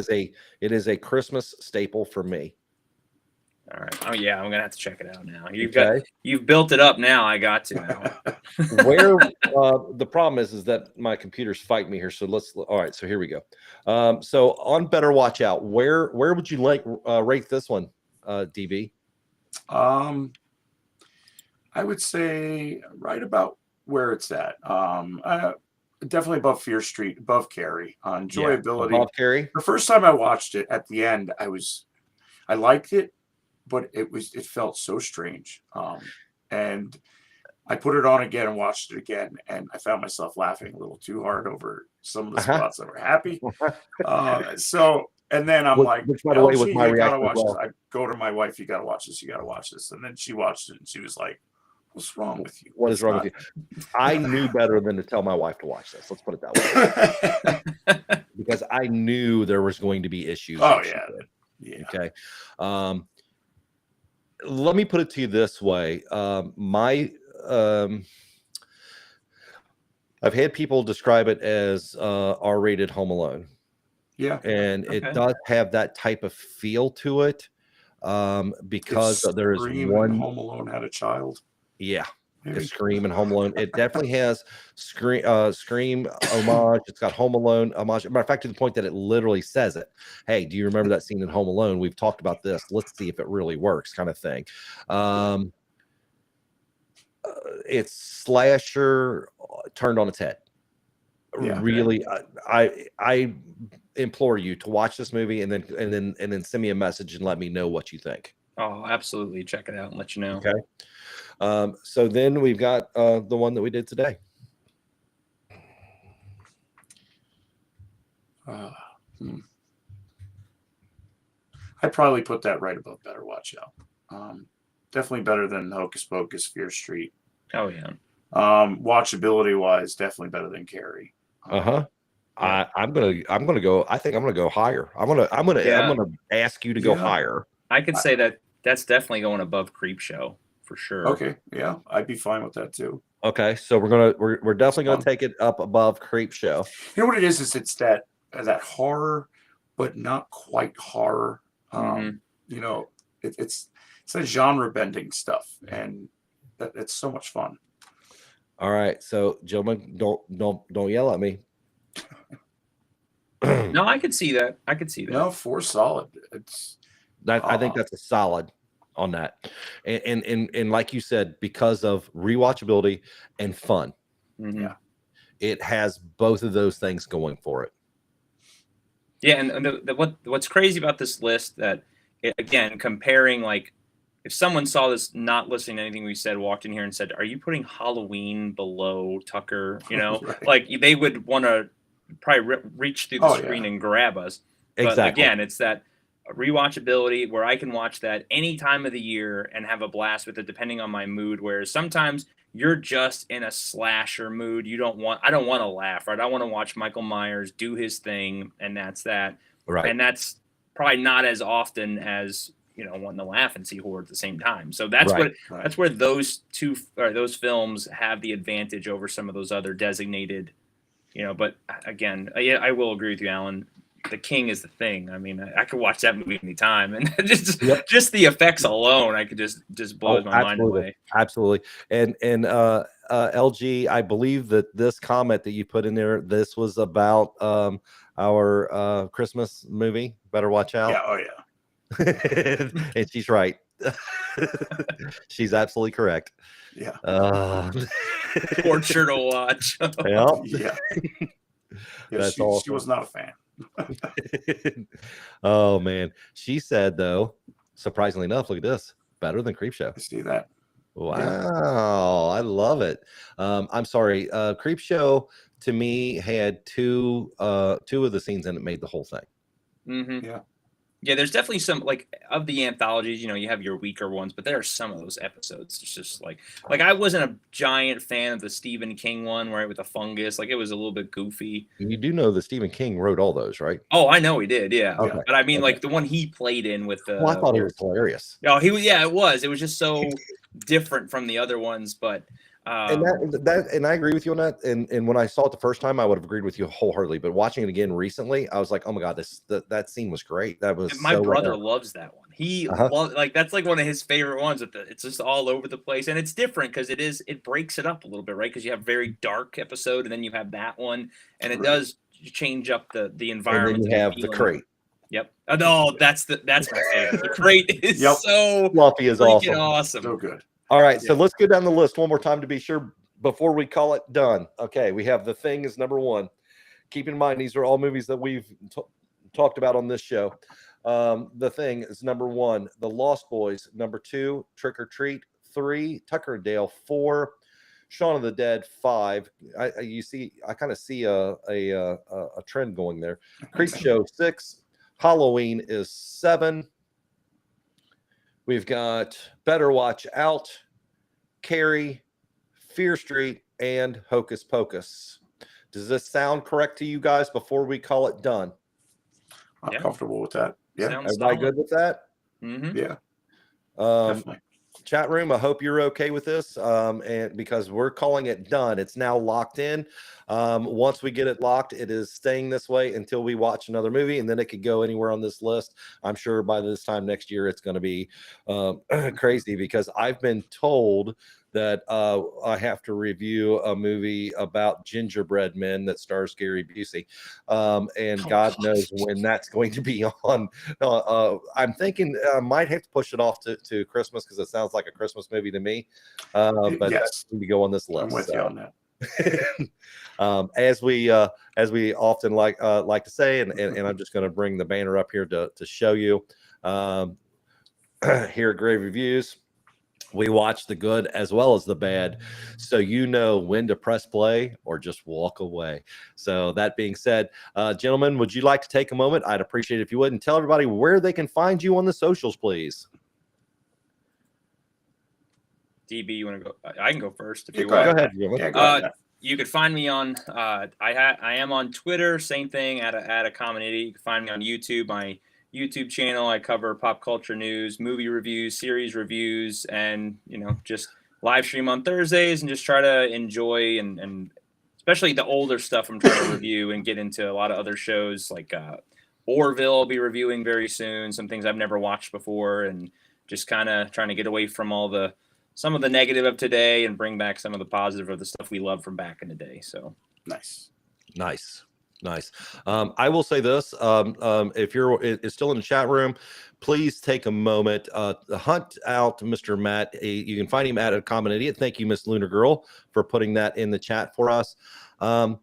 is a Christmas staple for me. All right. Oh yeah, I'm gonna have to check it out now. You've built it up now. I got to now. Where the problem is that my computer's fighting me here. So all right. So here we go. So on Better Watch Out, where would you rate this one, DB? I would say right about where it's at. Definitely above Fear Street, above Carrie. Enjoyability. Above Carrie. The first time I watched it, at the end, I liked it, but it felt so strange. And I put it on again and watched it again, and I found myself laughing a little too hard over some of the spots that were happy. And then I'm like, which by the way was my you gotta reaction as watch well. this. I go to my wife, you gotta watch this, you gotta watch this. And then she watched it and she was like, what's wrong with you? What is wrong with you? I knew better than to tell my wife to watch this. Let's put it that way. Because I knew there was going to be issues. Oh, yeah. Yeah. Okay. Let me put it to you this way. I've had people describe it as R-rated Home Alone. Yeah. And it does have that type of feel to it. Because there is one Home Alone had a child. Yeah. Scream and Home Alone. It definitely has Scream homage. It's got Home Alone homage. Matter of fact, to the point that it literally says it. Hey, do you remember that scene in Home Alone? We've talked about this. Let's see if it really works, kind of thing. It's slasher turned on its head. Yeah. Really, I implore you to watch this movie and then send me a message and let me know what you think. Oh, absolutely. Check it out and let you know. Okay. So then we've got the one that we did today. I'd probably put that right above Better Watch Out. Definitely better than Hocus Pocus, Fear Street. Oh yeah. Watchability wise, definitely better than Carrie. I'm gonna go. I think I'm gonna go higher. I'm gonna ask you to go higher. I could say that's definitely going above Creepshow for sure. Okay, yeah, I'd be fine with that too. Okay, so we're definitely gonna take it up above Creepshow. You know what it is? It's that horror, but not quite horror. You know, it's that genre bending stuff, and it's so much fun. All right, so gentlemen, don't yell at me. No, I could see that. No, 4 solid. I think that's a solid on that, and like you said, because of rewatchability and fun. Yeah, it has both of those things going for it. Yeah, and what's crazy about this list that again comparing, like, if someone saw this, not listening to anything we said, walked in here and said, "Are you putting Halloween below Tucker?" You know, right. Like they would want to probably reach through the screen and grab us. But again, it's that rewatchability where I can watch that any time of the year and have a blast with it, depending on my mood. Whereas sometimes you're just in a slasher mood. I don't want to laugh, right? I want to watch Michael Myers do his thing, and that's that. Right. And that's probably not as often as, you know, wanting to laugh and see horror at the same time. So that's that's where those those films have the advantage over some of those other designated, you know. But again, I will agree with you, Alan. The King is the thing. I mean, I could watch that movie anytime, and just the effects alone, I could just blows my mind away. Absolutely. And LG, I believe that this comment that you put in there, this was about our Christmas movie. Better Watch Out. Yeah. Oh yeah. And she's right. She's absolutely correct. Yeah. Torture to watch. Yeah. She was not a fan. Oh man, she said though, surprisingly enough, look at this, better than Creepshow. I see that. Wow, yeah. I love it. I'm sorry, Creepshow to me had two of the scenes in it made the whole thing. Mm-hmm. Yeah, there's definitely some, like, of the anthologies, you know, you have your weaker ones, but there are some of those episodes. It's just like I wasn't a giant fan of the Stephen King one, right, with the fungus. Like, it was a little bit goofy. You do know that Stephen King wrote all those, right? Oh, I know he did, yeah. Okay. But I mean, like, the one he played in with the. Well, I thought it was hilarious. Oh, he was. Yeah, it was. It was just so different from the other ones, but. And I agree with you on that. And when I saw it the first time, I would have agreed with you wholeheartedly. But watching it again recently, I was like, "Oh my god, that scene was great." That was my brother loves that one. He like that's like one of his favorite ones. It's just all over the place, and it's different because it breaks it up a little bit, right? Because you have very dark episode, and then you have that one, and it does change up the environment. And then you have the crate. Yep. Oh, no, that's my favorite. The crate is so Fluffy is freaking awesome. So good. All right, so let's go down the list one more time to be sure before we call it done. Okay, we have The Thing is number 1. Keep in mind, these are all movies that we've talked about on this show. The Thing is number 1. The Lost Boys, number 2. Trick or Treat, 3. Tucker and Dale, 4. Shaun of the Dead, 5. I kind of see a trend going there. Creep Show, 6. Halloween is 7. We've got Better Watch Out, Carrie, Fear Street, and Hocus Pocus. Does this sound correct to you guys before we call it done? I'm comfortable with that. Yeah. Sounds Everybody solid. good with that? Mm-hmm. Yeah. Definitely. Chat room, I hope you're okay with this. And because we're calling it done, it's now locked in. Once we get it locked, it is staying this way until we watch another movie, and then it could go anywhere on this list. I'm sure by this time next year, it's going to be crazy because I've been told that I have to review a movie about gingerbread men that stars Gary Busey. And God knows when that's going to be on. I'm thinking I might have to push it off to Christmas because it sounds like a Christmas movie to me. But that's going to go on this list. I'm with you on that. As we often like to say, and I'm just going to bring the banner up here to show you. Here at Grave Reviews, we watch the good as well as the bad, so you know when to press play or just walk away. So that being said, gentlemen, would you like to take a moment? I'd appreciate it if you would, and tell everybody where they can find you on the socials, please. DB, you want to go? I can go first if you Go want. ahead. Yeah, go ahead. You could find me on. I am on Twitter. Same thing at a Common Idiot. You can find me on YouTube. My YouTube channel. I cover pop culture news, movie reviews, series reviews, and just live stream on Thursdays and just try to enjoy and especially the older stuff I'm trying to review and get into a lot of other shows like Orville I'll be reviewing very soon. Some things I've never watched before and just kind of trying to get away from some of the negative of today and bring back some of the positive of the stuff we love from back in the day. So nice. I will say this: if you're still in the chat room, please take a moment, hunt out Mr. Matt. You can find him at a Common Idiot. Thank you, Miss Lunar Girl, for putting that in the chat for us. All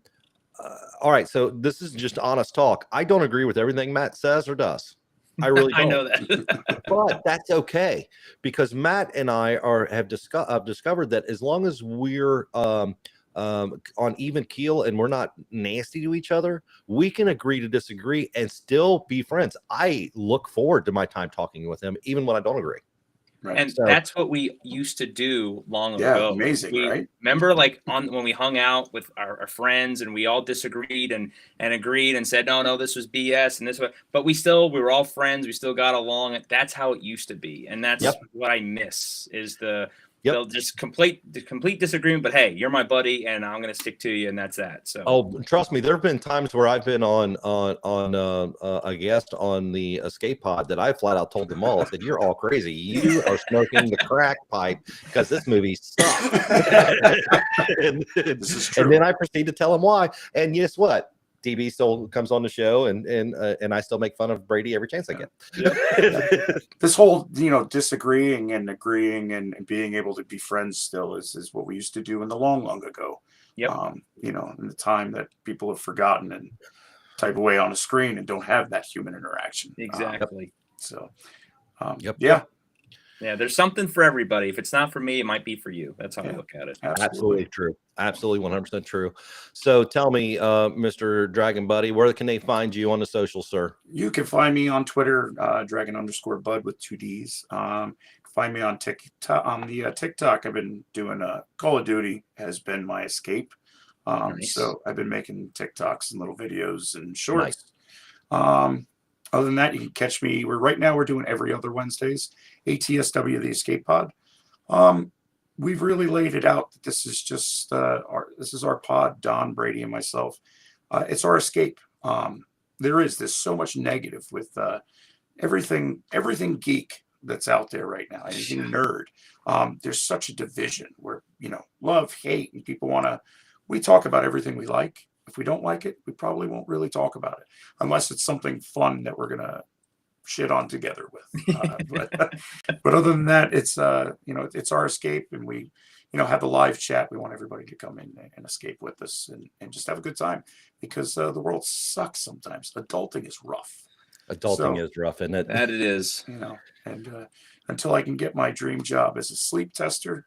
right, so this is just honest talk. I don't agree with everything Matt says or does. I really don't. I know that. But that's okay because Matt and I have discovered that as long as we're on even keel and we're not nasty to each other, we can agree to disagree and still be friends. I look forward to my time talking with him, even when I don't agree. Right. And that's what we used to do long ago. Yeah, amazing, right? Remember, like when we hung out with our friends and we all disagreed and agreed and said, no, this was BS and this was, but we were all friends. We still got along. That's how it used to be, and that's what I miss is they'll just complete disagreement. But hey, you're my buddy, and I'm going to stick to you, and that's that. So, trust me, there have been times where I've been on a guest on the Escape Pod that I flat out told them all. I said, "You're all crazy. You are smoking the crack pipe because this movie sucks." and then I proceed to tell them why. And guess what? DB still comes on the show, and I still make fun of Brady every chance I get. This whole disagreeing and agreeing and being able to be friends still is what we used to do in the long ago. Yep. In the time that people have forgotten and type away on a screen and don't have that human interaction. Exactly. Yeah, there's something for everybody. If it's not for me, it might be for you. That's how I look at it. Absolutely true. Absolutely 100% true. So tell me, Mr. Dragon Buddy, where can they find you on the social, sir? You can find me on Twitter, Dragon_Bud with 2 Ds. Find me on TikTok. On the TikTok, I've been doing Call of Duty has been my escape. Nice. So I've been making TikToks and little videos and shorts. Nice. Other than that, you can catch me. Right now we're doing every other Wednesdays. ATSW, the Escape Pod. We've really laid it out that this is just our pod, Don, Brady, and myself. It's our escape. There's so much negative with everything geek that's out there right now. Anything nerd. There's such a division where love, hate, and people we talk about everything we like. If we don't like it, we probably won't really talk about it unless it's something fun that we're gonna shit on together with. But other than that, it's it's our escape, and we have the live chat. We want everybody to come in and escape with us and just have a good time, because the world sucks sometimes. Adulting is rough. Adulting is rough, isn't it? That it is. And until I can get my dream job as a sleep tester,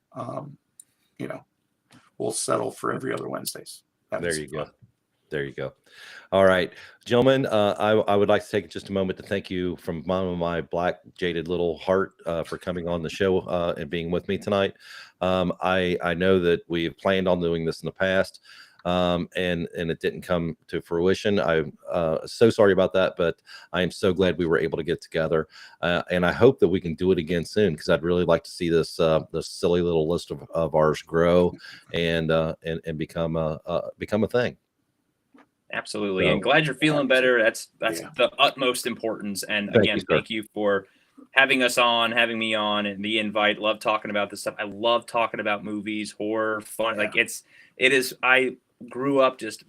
we'll settle for every other Wednesdays. There you go. There you go. All right, gentlemen, I would like to take just a moment to thank you from my black jaded little heart for coming on the show and being with me tonight. I know that we've planned on doing this in the past, and it didn't come to fruition. I'm so sorry about that, but I am so glad we were able to get together, and I hope that we can do it again soon, because I'd really like to see this silly little list of ours grow and become a thing. Absolutely. So, and glad you're feeling better. That's the utmost importance. And again, thank you for having us on, having me on, and the invite. Love talking about this stuff. I love talking about movies, horror, fun. Like it is. I grew up just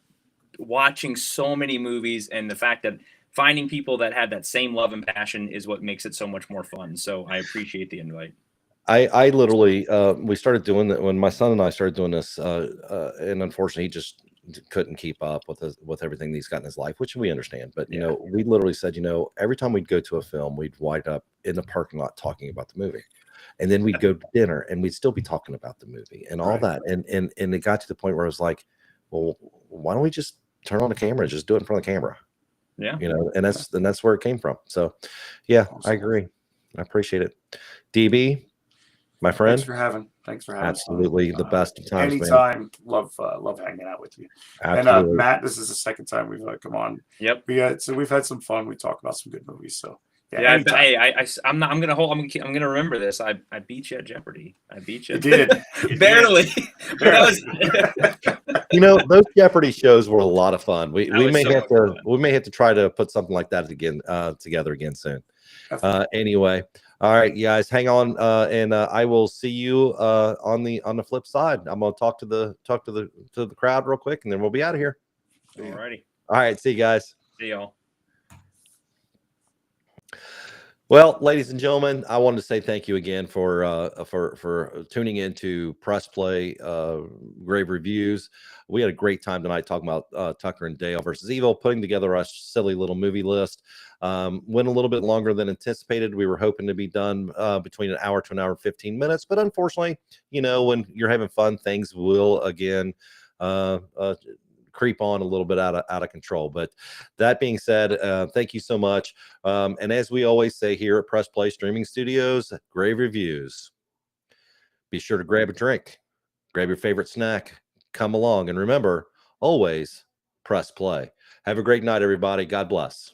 watching so many movies, and the fact that finding people that have that same love and passion is what makes it so much more fun. So I appreciate the invite. I literally we started doing that when my son and I started doing this, and unfortunately he just couldn't keep up with everything he's got in his life, which we understand. But we literally said, every time we'd go to a film, we'd wind up in the parking lot talking about the movie, and then we'd go to dinner and we'd still be talking about the movie and all that. And it got to the point where I was like, well, why don't we just turn on the camera and just do it in front of the camera? Yeah. And that's where it came from. So yeah, awesome. I agree. I appreciate it. DB, my friend. Thanks for having. Absolutely, the best of times. Anytime, man. Love hanging out with you. Absolutely. And Matt, this is the second time we've come on. Yep. We've had some fun. We talked about some good movies. So yeah. I'm gonna remember this. I beat you at Jeopardy. I beat you. You did. Barely. Those Jeopardy shows were a lot of fun. We may have to try to put something like that again together again soon. Anyway. All right, you guys, hang on, and I will see you on the flip side. I'm gonna talk to the crowd real quick, and then we'll be out of here. Alrighty. All right, see you guys. See y'all. Well, ladies and gentlemen, I wanted to say thank you again for tuning in to Press Play Grave Reviews. We had a great time tonight talking about Tucker and Dale versus Evil, putting together a silly little movie list. Went a little bit longer than anticipated. We were hoping to be done between an hour to an hour and 15 minutes, but unfortunately, when you're having fun, things will again creep on a little bit out of control. But that being said, thank you so much. And as we always say here at Press Play Streaming Studios, Grave Reviews. Be sure to grab a drink, grab your favorite snack, come along, and remember, always press play. Have a great night, everybody. God bless.